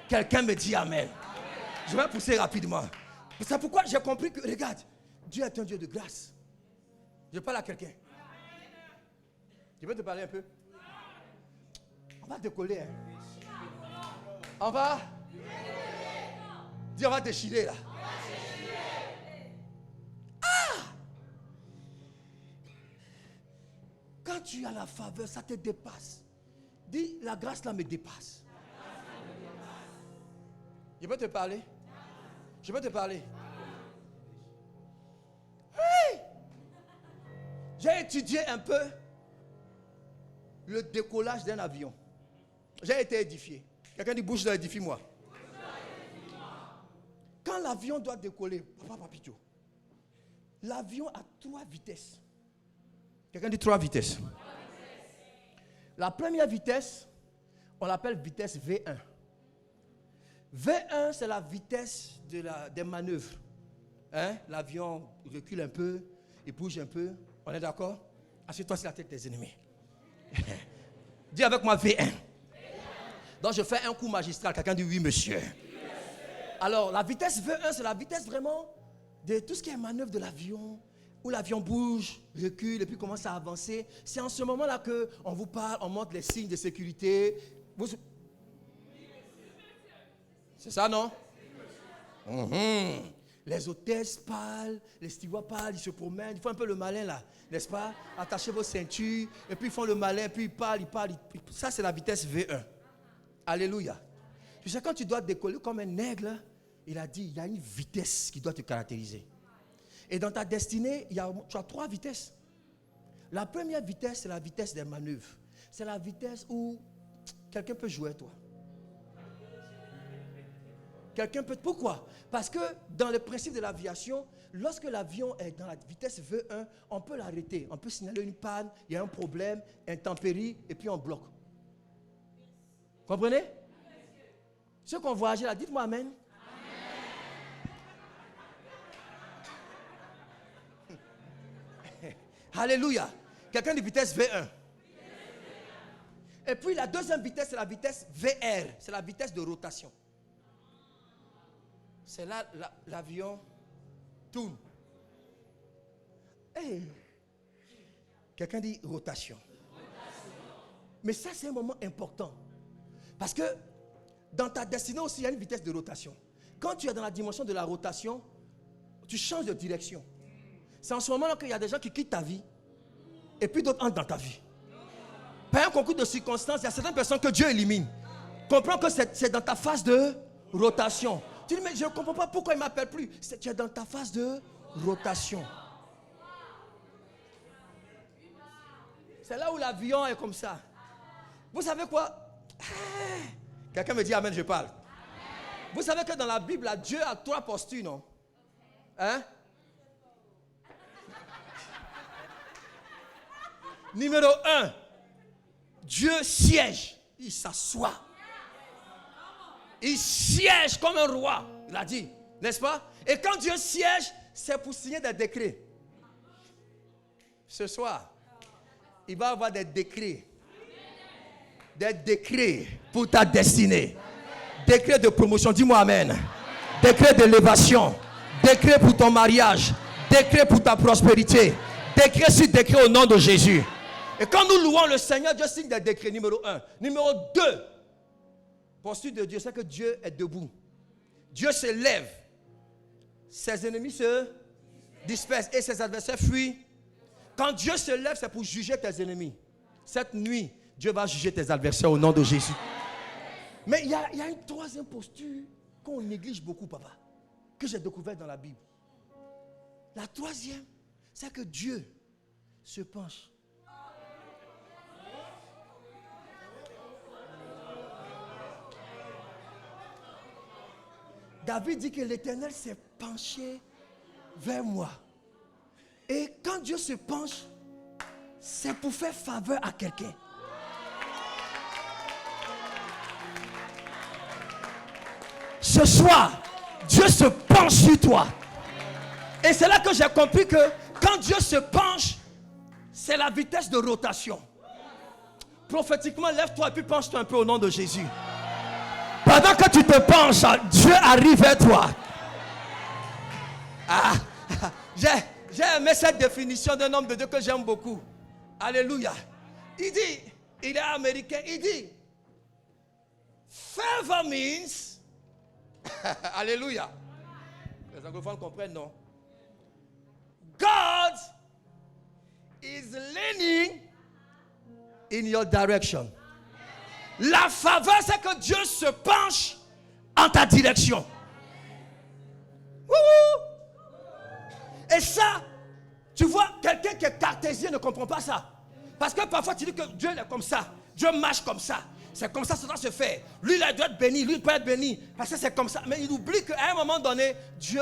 Quelqu'un me dit amen. Je vais pousser rapidement. C'est pourquoi j'ai compris que, regarde, Dieu est un Dieu de grâce. Je parle à quelqu'un. Je vais te parler un peu. On va décoller. Hein. On va. Dis, on va déchirer là. Ah! Quand tu as la faveur, ça te dépasse. Dis, la grâce là me dépasse. Je peux te parler? Je peux te parler? Oui! J'ai étudié un peu le décollage d'un avion. J'ai été édifié. Quelqu'un dit bouge là, édifie-moi. Quand l'avion doit décoller, papa papito, l'avion a 3 vitesses. Quelqu'un dit 3 vitesses. La première vitesse, on l'appelle vitesse V1. V1, c'est la vitesse des manœuvres. Hein? L'avion recule un peu, il bouge un peu. On est d'accord? Assieds-toi sur la tête des ennemis. Dis avec moi V1. Donc je fais un coup magistral. Quelqu'un dit oui, monsieur. Alors, la vitesse V1, c'est la vitesse vraiment de tout ce qui est manœuvre de l'avion, où l'avion bouge, recule et puis commence à avancer. C'est en ce moment-là qu'on vous parle, on montre les signes de sécurité. C'est ça, non? Les hôtesses parlent, les stewards parlent, ils se promènent, ils font un peu le malin là, n'est-ce pas? Attachez vos ceintures, et puis ils font le malin, puis ils parlent. Ça, c'est la vitesse V1. Alléluia. Tu sais, quand tu dois décoller comme un aigle, il a dit, il y a une vitesse qui doit te caractériser. Et dans ta destinée, tu as 3 vitesses. La première vitesse, c'est la vitesse des manœuvres. C'est la vitesse où quelqu'un peut jouer toi. Quelqu'un peut... Pourquoi? Parce que dans le principe de l'aviation, lorsque l'avion est dans la vitesse V1, on peut l'arrêter. On peut signaler une panne, il y a un problème, intempérie, et puis on bloque. Comprenez? Ceux qui ont voyagé là, dites-moi amen. Alléluia. Quelqu'un de vitesse V1. Et puis la deuxième vitesse, c'est la vitesse VR. C'est la vitesse de rotation. C'est là l'avion tourne. Hey. Quelqu'un dit rotation. Mais ça, c'est un moment important. Parce que dans ta destinée aussi, il y a une vitesse de rotation. Quand tu es dans la dimension de la rotation, tu changes de direction. C'est en ce moment-là qu'il y a des gens qui quittent ta vie et puis d'autres entrent dans ta vie. Par un concours de circonstances, il y a certaines personnes que Dieu élimine. Comprends que c'est dans ta phase de rotation. Tu dis, mais je ne comprends pas pourquoi il ne m'appelle plus. Tu es dans ta phase de rotation. C'est là où l'avion est comme ça. Vous savez quoi? Quelqu'un me dit amen, je parle. Vous savez que dans la Bible, Dieu a 3 postures, non? Hein? Numéro 1, Dieu siège, il s'assoit. Il siège comme un roi. Il a dit, n'est-ce pas? Et quand Dieu siège, c'est pour signer des décrets. Ce soir, il va y avoir des décrets. Des décrets pour ta destinée. Décret de promotion, dis-moi amen. Décret d'élévation. Décret pour ton mariage. Décret pour ta prospérité. Décret sur décret au nom de Jésus. Et quand nous louons le Seigneur, Dieu signe des décrets. Numéro 1. Numéro 2. Posture de Dieu, c'est que Dieu est debout. Dieu se lève. Ses ennemis se dispersent et ses adversaires fuient. Quand Dieu se lève, c'est pour juger tes ennemis. Cette nuit, Dieu va juger tes adversaires au nom de Jésus. Mais il y a une troisième posture qu'on néglige beaucoup, papa, que j'ai découvert dans la Bible. La troisième, c'est que Dieu se penche. David dit que l'Éternel s'est penché vers moi. Et quand Dieu se penche, c'est pour faire faveur à quelqu'un. Ce soir, Dieu se penche sur toi. Et c'est là que j'ai compris que quand Dieu se penche, c'est la vitesse de rotation. Prophétiquement, lève-toi et puis penche-toi un peu au nom de Jésus. Pendant que tu te penches, Dieu arrive vers toi. J'ai aimé cette définition d'un homme de Dieu que j'aime beaucoup. Alléluia. Il dit, il est américain, il dit, favor means, alléluia. Les anglophones comprennent, non? God is leaning in your direction. La faveur, c'est que Dieu se penche en ta direction. Et ça, tu vois, quelqu'un qui est cartésien ne comprend pas ça. Parce que parfois tu dis que Dieu est comme ça. Dieu marche comme ça. C'est comme ça doit se faire. Lui, il doit être béni. Lui, il peut être béni. Parce que c'est comme ça. Mais il oublie qu'à un moment donné, Dieu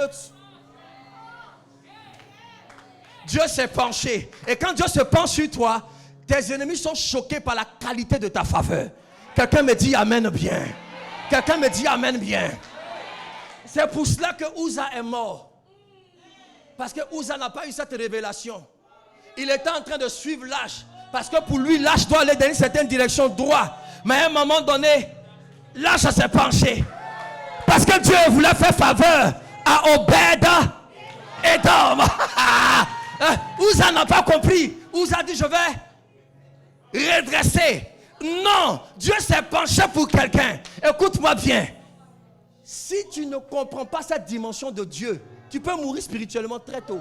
s'est penché. Et quand Dieu se penche sur toi, tes ennemis sont choqués par la qualité de ta faveur. Quelqu'un me dit amen bien. Quelqu'un me dit amen bien. C'est pour cela que Uza est mort. Parce que Uza n'a pas eu cette révélation. Il était en train de suivre l'âge. Parce que pour lui, l'âge doit aller dans une certaine direction droite. Mais à un moment donné, l'âge s'est penché. Parce que Dieu voulait faire faveur à Obed et Edom. Uza n'a pas compris. Uza dit, je vais redresser. Non, Dieu s'est penché pour quelqu'un. Écoute-moi bien. Si tu ne comprends pas cette dimension de Dieu, tu peux mourir spirituellement très tôt.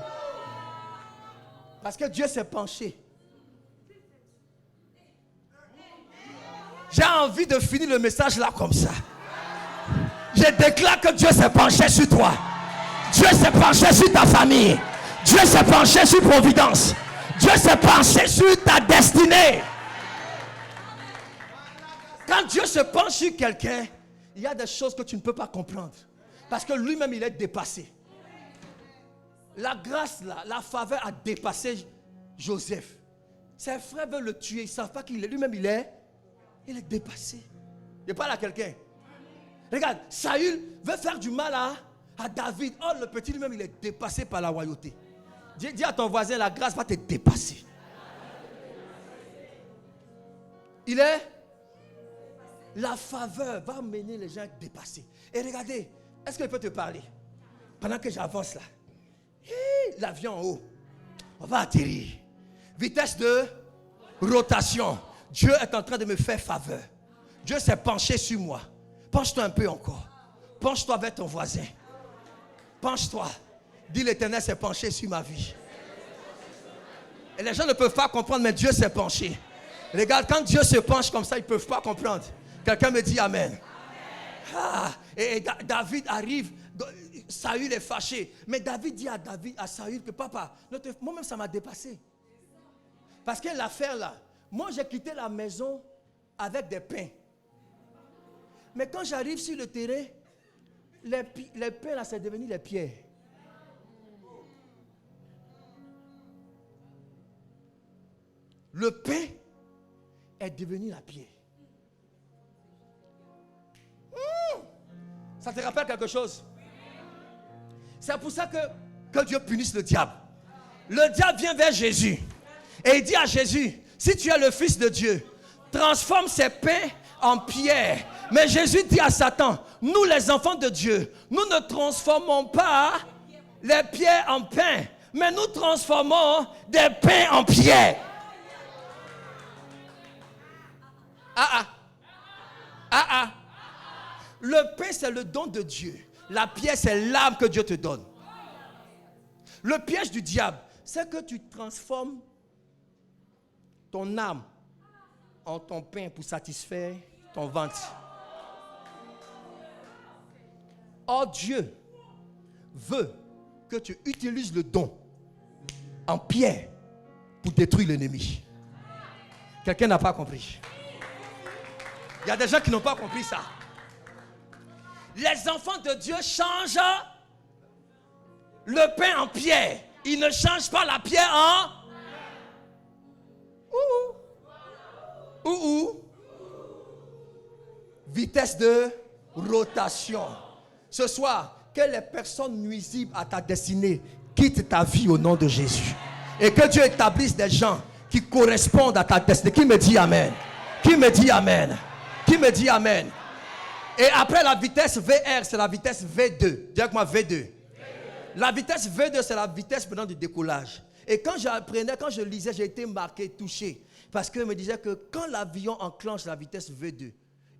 Parce que Dieu s'est penché. J'ai envie de finir le message là comme ça. Je déclare que Dieu s'est penché sur toi. Dieu s'est penché sur ta famille. Dieu s'est penché sur Providence. Dieu s'est penché sur ta destinée. Quand Dieu se penche sur quelqu'un, il y a des choses que tu ne peux pas comprendre. Parce que lui-même, il est dépassé. La grâce, là, la faveur a dépassé Joseph. Ses frères veulent le tuer. Ils ne savent pas qu'il est. Lui-même, il est dépassé. Je parle à quelqu'un. Regarde, Saül veut faire du mal à David. Oh, le petit lui-même, il est dépassé par la royauté. Dis à ton voisin, la grâce va te dépasser. Il est... La faveur va mener les gens à dépasser. Et regardez, est-ce qu'il peut te parler? Pendant que j'avance là. L'avion en haut. On va atterrir. Vitesse de rotation. Dieu est en train de me faire faveur. Dieu s'est penché sur moi. Penche-toi un peu encore. Penche-toi vers ton voisin. Penche-toi. Dis, l'Éternel s'est penché sur ma vie. Et les gens ne peuvent pas comprendre, mais Dieu s'est penché. Regarde, quand Dieu se penche comme ça, ils ne peuvent pas comprendre. Quelqu'un me dit amen. Et David arrive. Saül est fâché. Mais David dit à Saül que papa, moi-même ça m'a dépassé. Parce que l'affaire là, moi j'ai quitté la maison avec des pains. Mais quand j'arrive sur le terrain, les pains là, c'est devenu les pierres. Le pain est devenu la pierre. Ça te rappelle quelque chose? C'est pour ça que Dieu punisse le diable. Le diable vient vers Jésus et il dit à Jésus, si tu es le Fils de Dieu, transforme ces pains en pierre. Mais Jésus dit à Satan, nous les enfants de Dieu, nous ne transformons pas les pierres en pain, mais nous transformons des pains en pierre. Le pain, c'est le don de Dieu. La pierre, c'est l'âme que Dieu te donne. Le piège du diable, c'est que tu transformes ton âme en ton pain pour satisfaire ton ventre. Or, Dieu veut que tu utilises le don en pierre pour détruire l'ennemi. Quelqu'un n'a pas compris. Il y a des gens qui n'ont pas compris ça. Les enfants de Dieu changent le pain en pierre. Ils ne changent pas la pierre en vitesse de rotation. Ce soir, que les personnes nuisibles à ta destinée quittent ta vie au nom de Jésus. Et que Dieu établisse des gens qui correspondent à ta destinée. Qui me dit Amen? Qui me dit Amen? Qui me dit Amen? Et après la vitesse VR, c'est la vitesse V2. Dis avec moi V2. La vitesse V2, c'est la vitesse pendant du décollage. Et quand j'apprenais, quand je lisais, j'ai été marqué, touché. Parce que me disait que quand l'avion enclenche la vitesse V2,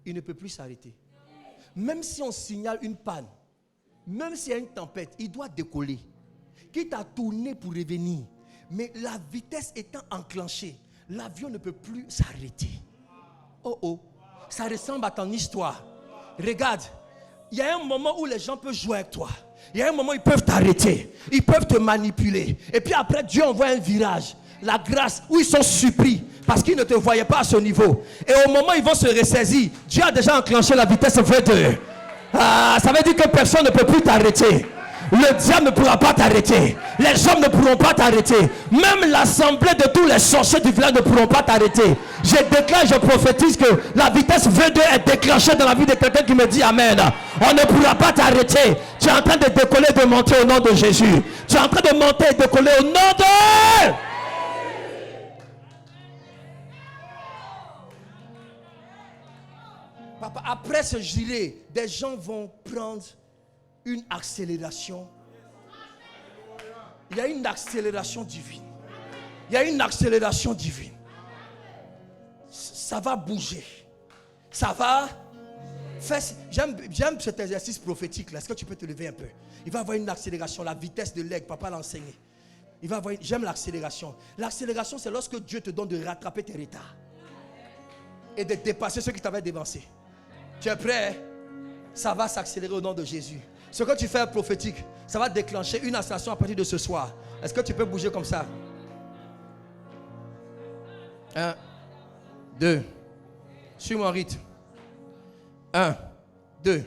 il ne peut plus s'arrêter. Même si on signale une panne, même s'il y a une tempête, il doit décoller. Quitte à tourner pour revenir. Mais la vitesse étant enclenchée, l'avion ne peut plus s'arrêter. Oh, ça ressemble à ton histoire. Regarde, il y a un moment où les gens peuvent jouer avec toi. Il y a un moment où ils peuvent t'arrêter. Ils peuvent te manipuler. Et puis après, Dieu envoie un virage. La grâce, où ils sont surpris. Parce qu'ils ne te voyaient pas à ce niveau. Et au moment où ils vont se ressaisir, Dieu a déjà enclenché la vitesse V2. Ça veut dire que personne ne peut plus t'arrêter. Le diable ne pourra pas t'arrêter. Les hommes ne pourront pas t'arrêter. Même l'assemblée de tous les sorciers du village ne pourront pas t'arrêter. Je déclare, je prophétise que la vitesse V2 est déclenchée dans la vie de quelqu'un qui me dit Amen. On ne pourra pas t'arrêter. Tu es en train de décoller, de monter au nom de Jésus. Tu es en train de monter et de décoller au nom de... Papa, après ce gilet, des gens vont prendre une accélération. Il y a une accélération divine. Il y a une accélération divine. Ça va bouger. Ça va faire... J'aime cet exercice prophétique là. Est-ce que tu peux te lever un peu? Il va y avoir une accélération. La vitesse de l'aigle, papa l'a enseigné. J'aime l'accélération. L'accélération, c'est lorsque Dieu te donne de rattraper tes retards. Et de dépasser ceux qui t'avaient dévancé. Tu es prêt? Ça va s'accélérer au nom de Jésus. Ce que tu fais est prophétique. Ça va déclencher une accélération à partir de ce soir. Est-ce que tu peux bouger comme ça? 1, 2. Suis mon rythme. 1, 2.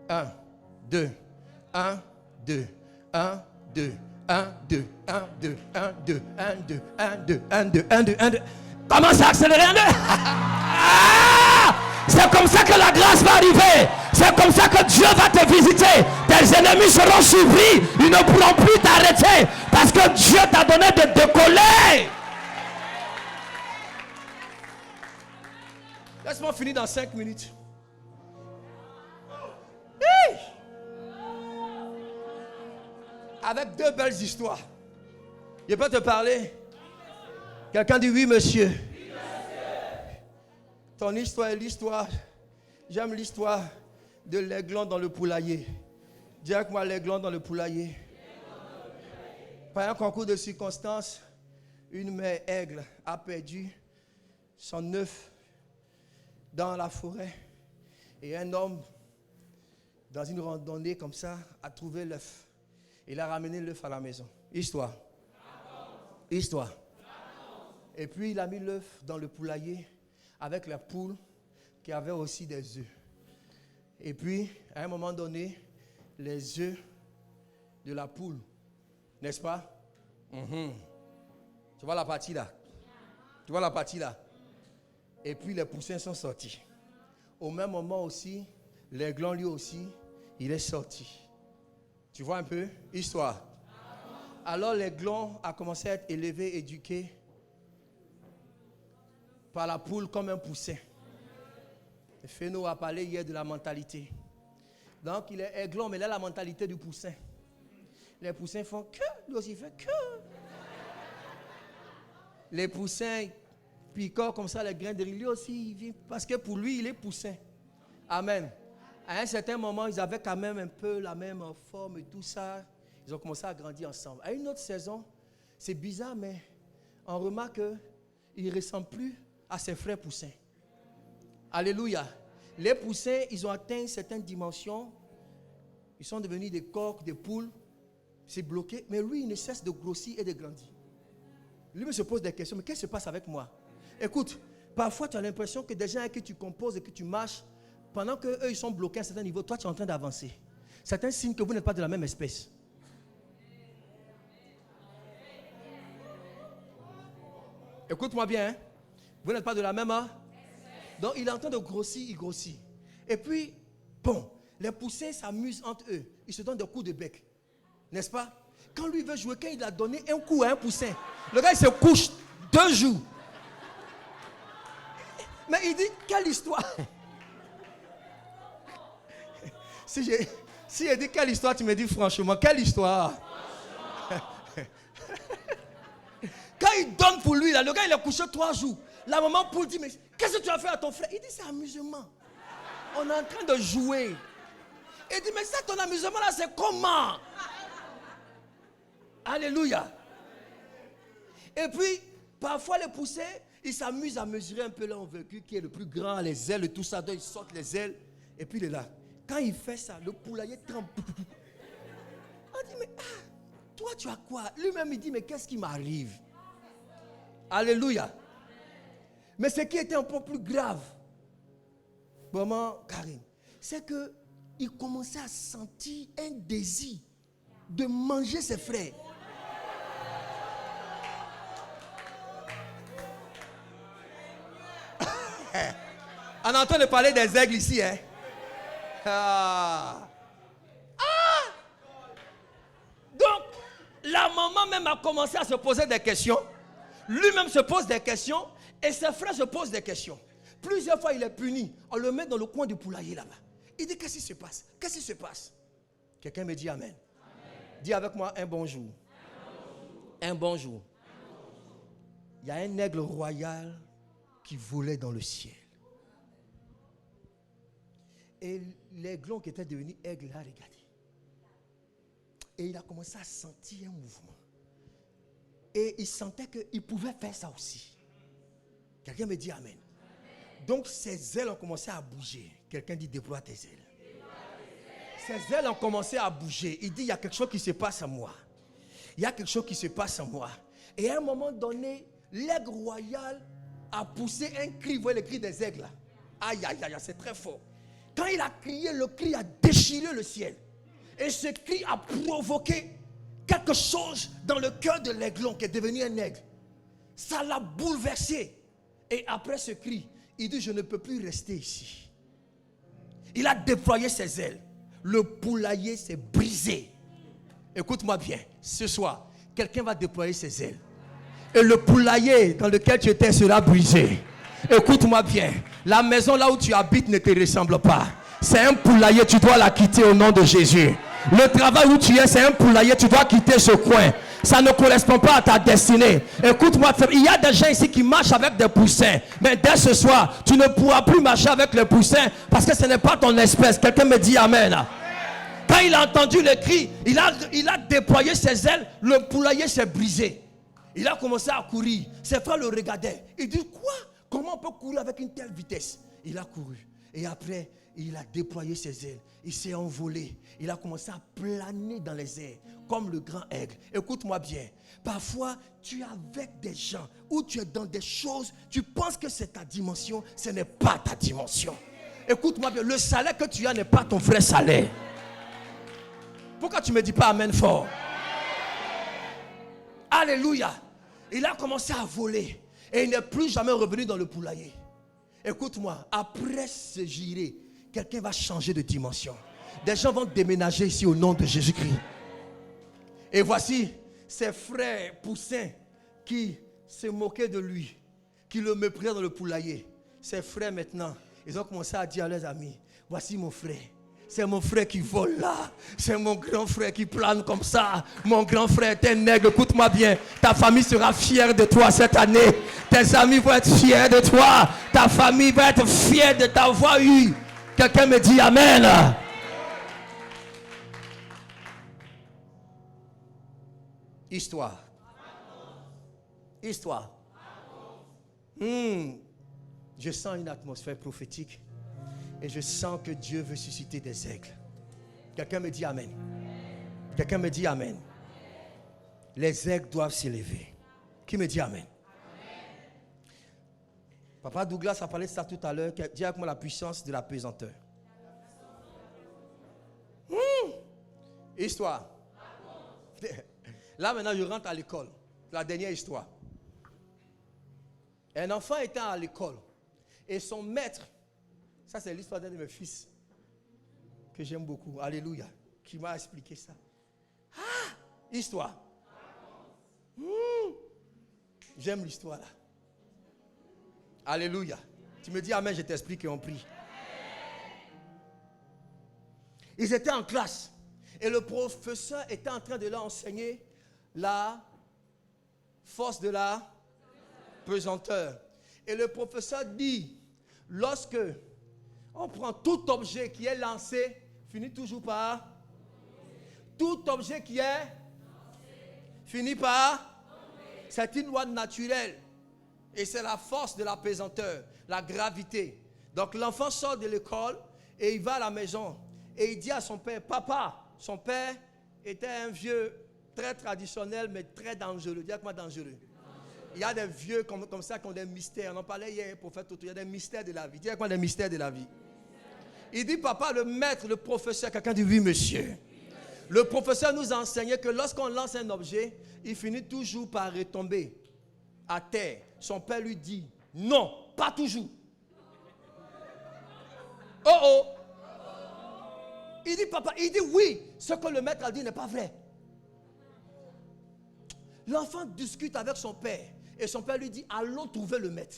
1, 2. 1, 2. 1, 2. 1, 2. 1, 2. 1, 2. 1, 2. 1, 2. 1, 2. 1, 2. 1, 2. Commence à accélérer. 1, 2. C'est comme ça que la grâce va arriver. C'est comme ça que Dieu va te visiter. Tes ennemis seront surpris. Ils ne pourront plus t'arrêter. Parce que Dieu t'a donné de décoller. Laisse-moi finir dans 5 minutes. Avec 2 belles histoires. Je peux te parler? Quelqu'un dit oui, monsieur. Ton histoire est l'histoire. J'aime l'histoire de l'aiglon dans le poulailler. Dis avec moi, l'aiglon dans le poulailler. Par un concours de circonstances, une mère aigle a perdu son œuf dans la forêt. Et un homme, dans une randonnée comme ça, a trouvé l'œuf. Il a ramené l'œuf à la maison. Histoire. Histoire. Et puis il a mis l'œuf dans le poulailler avec la poule qui avait aussi des œufs. Et puis, à un moment donné, les œufs de la poule, n'est-ce pas? Tu vois la partie là? Tu vois la partie là? Et puis les poussins sont sortis. Au même moment aussi, l'aiglon lui aussi, il est sorti. Tu vois un peu? Histoire. Alors l'aiglon a commencé à être élevé, éduqué par la poule comme un poussin. Féno a parlé hier de la mentalité. Donc il est aiglon, mais il a la mentalité du poussin. Les poussins font que, lui aussi fait que. Les poussins picorent comme ça les grains de riz, lui aussi il vit. Parce que pour lui, il est poussin. Amen. À un certain moment, ils avaient quand même un peu la même forme et tout ça. Ils ont commencé à grandir ensemble. À une autre saison, c'est bizarre, mais on remarque qu'il ne ressemble plus à ses frères poussins. Alléluia. Les poussins, ils ont atteint certaines dimensions. Ils sont devenus des coqs, des poules. C'est bloqué. Mais lui, il ne cesse de grossir et de grandir. Lui me se pose des questions. Mais qu'est-ce qui se passe avec moi? Écoute, parfois tu as l'impression que des gens avec qui tu composes et que tu marches, pendant qu'eux, ils sont bloqués à un certain niveau, toi, tu es en train d'avancer. C'est un signe que vous n'êtes pas de la même espèce. Écoute-moi bien. Hein? Vous n'êtes pas de la même espèce. Donc, il est en train de grossir, il grossit. Et puis, bon, les poussins s'amusent entre eux. Ils se donnent des coups de bec. N'est-ce pas? Quand lui veut jouer, quand il a donné un coup à un poussin, le gars, il se couche 2 jours. Mais il dit, quelle histoire? Si il dit quelle histoire, tu me dis franchement, quelle histoire? Quand il donne pour lui, là, le gars, il est couché 3 jours. La maman poule dit, mais qu'est-ce que tu as fait à ton frère? Il dit, c'est amusement. On est en train de jouer. Il dit, mais ça, ton amusement là, c'est comment? Alléluia. Et puis, parfois les poussins, ils s'amusent à mesurer un peu l'envergure qui est le plus grand, les ailes et tout ça. Donc ils sortent les ailes. Et puis il est là. Quand il fait ça, le poulailler tremble. On dit, mais toi tu as quoi? Lui-même il dit, mais qu'est-ce qui m'arrive? Alléluia. Mais ce qui était un peu plus grave, vraiment, Karim, c'est qu'il commençait à sentir un désir de manger ses frères. On est en train de parler des aigles ici, hein? Donc, la maman même a commencé à se poser des questions. Lui-même se pose des questions. Et ses frères se posent des questions. Plusieurs fois, il est puni. On le met dans le coin du poulailler là-bas. Il dit, qu'est-ce qui se passe? Qu'est-ce qui se passe? Quelqu'un me dit amen. Dis avec moi un bonjour. Un bonjour. Il y a un aigle royal qui volait dans le ciel. Et l'aiglon qui était devenu aigle l'a regardé. Et il a commencé à sentir un mouvement. Et il sentait qu'il pouvait faire ça aussi. Quelqu'un me dit amen. Donc ses ailes ont commencé à bouger. Quelqu'un dit déploie tes ailes. Ses ailes ont commencé à bouger. Il dit il y a quelque chose qui se passe à moi. Il y a quelque chose qui se passe en moi. Et à un moment donné, l'aigle royal a poussé un cri. Vous voyez le cri des aigles là? Aïe, aïe, aïe, c'est très fort. Quand il a crié, le cri a déchiré le ciel. Et ce cri a provoqué quelque chose dans le cœur de l'aiglon qui est devenu un aigle. Ça l'a bouleversé. Et après ce cri, il dit, je ne peux plus rester ici. Il a déployé ses ailes. Le poulailler s'est brisé. Écoute-moi bien, ce soir, quelqu'un va déployer ses ailes. Et le poulailler dans lequel tu étais sera brisé. Écoute-moi bien, la maison là où tu habites ne te ressemble pas. C'est un poulailler, tu dois la quitter au nom de Jésus. Le travail où tu es, c'est un poulailler, tu dois quitter ce coin. Ça ne correspond pas à ta destinée. Écoute-moi, il y a des gens ici qui marchent avec des poussins. Mais dès ce soir, tu ne pourras plus marcher avec les poussins parce que ce n'est pas ton espèce. Quelqu'un me dit amen. Quand il a entendu le cri, il a déployé ses ailes, le poulailler s'est brisé. Il a commencé à courir. Ses frères le regardaient. Il dit, quoi? Comment on peut courir avec une telle vitesse? Il a couru. Et après, il a déployé ses ailes. Il s'est envolé. Il a commencé à planer dans les airs, comme le grand aigle. Écoute-moi bien. Parfois, tu es avec des gens, ou tu es dans des choses, tu penses que c'est ta dimension, ce n'est pas ta dimension. Écoute-moi bien, le salaire que tu as n'est pas ton vrai salaire. Pourquoi tu ne me dis pas amen fort? Alléluia. Il a commencé à voler. Et il n'est plus jamais revenu dans le poulailler. Écoute-moi, après ce giré, quelqu'un va changer de dimension. Des gens vont déménager ici au nom de Jésus-Christ. Et voici ses frères poussins qui se moquaient de lui, qui le méprisaient dans le poulailler. Ses frères maintenant, ils ont commencé à dire à leurs amis, voici mon frère. C'est mon frère qui vole là. C'est mon grand frère qui plane comme ça. Mon grand frère est un nègre. Écoute-moi bien. Ta famille sera fière de toi cette année. Tes amis vont être fiers de toi. Ta famille va être fière de t'avoir eu. Quelqu'un me dit Amen. Histoire. Histoire. Je sens une atmosphère prophétique. Et je sens que Dieu veut susciter des aigles. Quelqu'un me dit Amen. Quelqu'un me dit Amen. Les aigles doivent s'élever. Qui me dit Amen? Papa Douglas a parlé de ça tout à l'heure. Dis avec moi la puissance de la pesanteur. Histoire. Là maintenant je rentre à l'école. La dernière histoire. Un enfant était à l'école. Et son maître, ça c'est l'histoire d'un de mes fils que j'aime beaucoup, alléluia, qui m'a expliqué ça. Ah, histoire. J'aime l'histoire là. Alléluia. Tu me dis amen, je t'explique et on prie. Ils étaient en classe et le professeur était en train de leur enseigner la force de la pesanteur. Et le professeur dit, lorsque on prend tout objet qui est lancé, finit toujours par. Tout objet qui est finit par. C'est une loi naturelle. Et c'est la force de la pesanteur, la gravité. Donc l'enfant sort de l'école et il va à la maison. Et il dit à son père, papa, son père était un vieux très traditionnel mais très dangereux. Dis moi dangereux. Il y a des vieux comme ça qui ont des mystères. On en parlait hier, prophète Toto. Il y a des mystères de la vie. Dis moi des mystères de la vie. Il dit, papa, le maître, le professeur, quelqu'un dit, oui, monsieur. Le professeur nous a enseigné que lorsqu'on lance un objet, il finit toujours par retomber à terre. Son père lui dit, non, pas toujours. Oh oh. Il dit, papa, il dit, oui, ce que le maître a dit n'est pas vrai. L'enfant discute avec son père. Et son père lui dit, allons trouver le maître.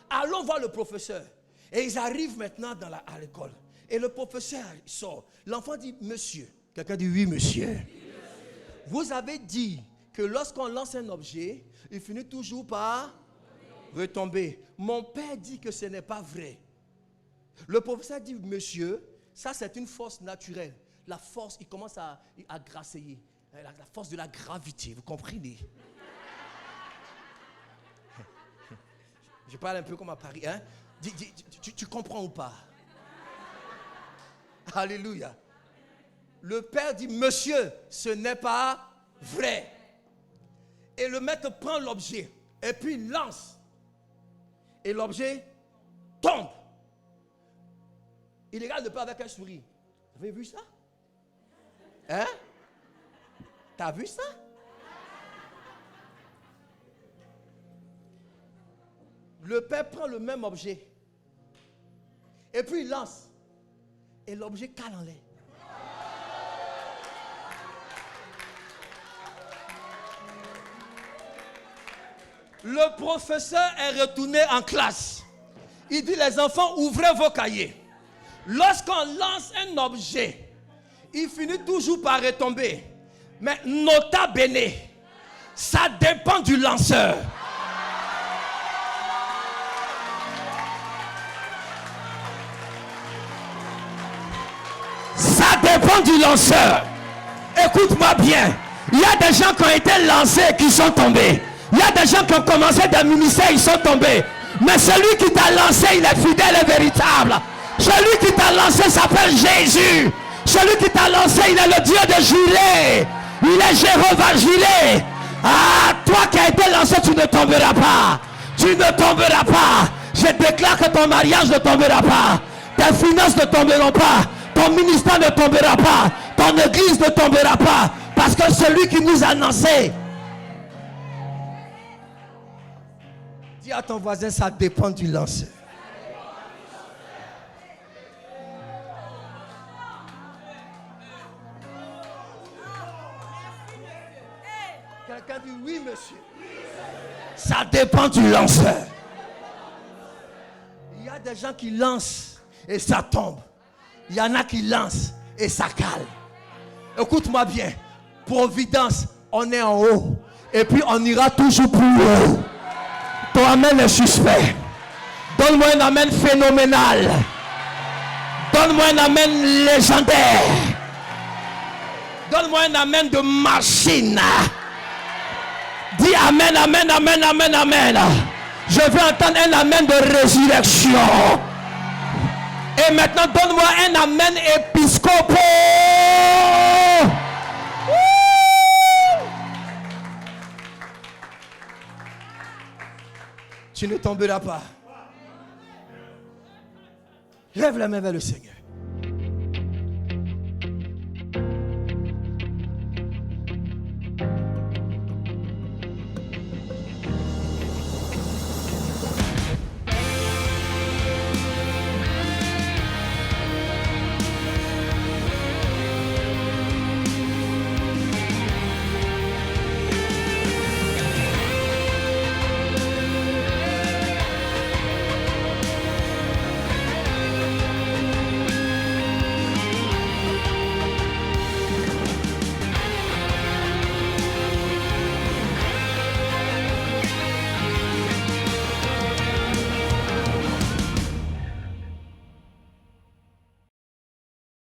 Allons voir le professeur. Et ils arrivent maintenant à l'école. Et le professeur sort. L'enfant dit, monsieur. Quelqu'un dit, oui, monsieur. Vous avez dit que lorsqu'on lance un objet, il finit toujours par retomber. Mon père dit que ce n'est pas vrai. Le professeur dit, monsieur, ça c'est une force naturelle. La force, il commence à grasseiller. La force de la gravité, vous comprenez? Je parle un peu comme à Paris, hein? Tu comprends ou pas? Alléluia. Le père dit, monsieur, ce n'est pas vrai. Et le maître prend l'objet et puis lance. Et l'objet tombe. Il regarde le père avec un sourire. Vous avez vu ça? Hein? T'as vu ça? Le père prend le même objet. Et puis il lance. Et l'objet cale en l'air. Le professeur est retourné en classe. Il dit, les enfants, ouvrez vos cahiers. Lorsqu'on lance un objet, il finit toujours par retomber. Mais nota bene, ça dépend du lanceur. Ça dépend du lanceur. Écoute-moi bien. Il y a des gens qui ont été lancés et qui sont tombés. Il y a des gens qui ont commencé des ministères, ils sont tombés. Mais celui qui t'a lancé, il est fidèle et véritable. Celui qui t'a lancé s'appelle Jésus. Celui qui t'a lancé, il est le Dieu de Jireh. Il est Jéhovah Jireh. Ah, toi qui as été lancé, tu ne tomberas pas. Tu ne tomberas pas. Je déclare que ton mariage ne tombera pas. Tes finances ne tomberont pas. Ton ministère ne tombera pas. Ton église ne tombera pas. Parce que celui qui nous a lancé. Dis à ton voisin, ça dépend du lanceur. Quelqu'un dit oui, monsieur. Ça dépend du lanceur. Il y a des gens qui lancent et ça tombe. Il y en a qui lancent et ça cale. Écoute-moi bien. Providence, on est en haut. Et puis on ira toujours plus haut. Ton amen est suspect. Donne-moi un amen phénoménal. Donne-moi un amen légendaire. Donne-moi un amen de machine. Dis amen, amen, amen, amen, amen. Je veux entendre un amen de résurrection. Et maintenant, donne-moi un amen épiscopo. Tu ne tomberas pas. Lève la main vers le Seigneur.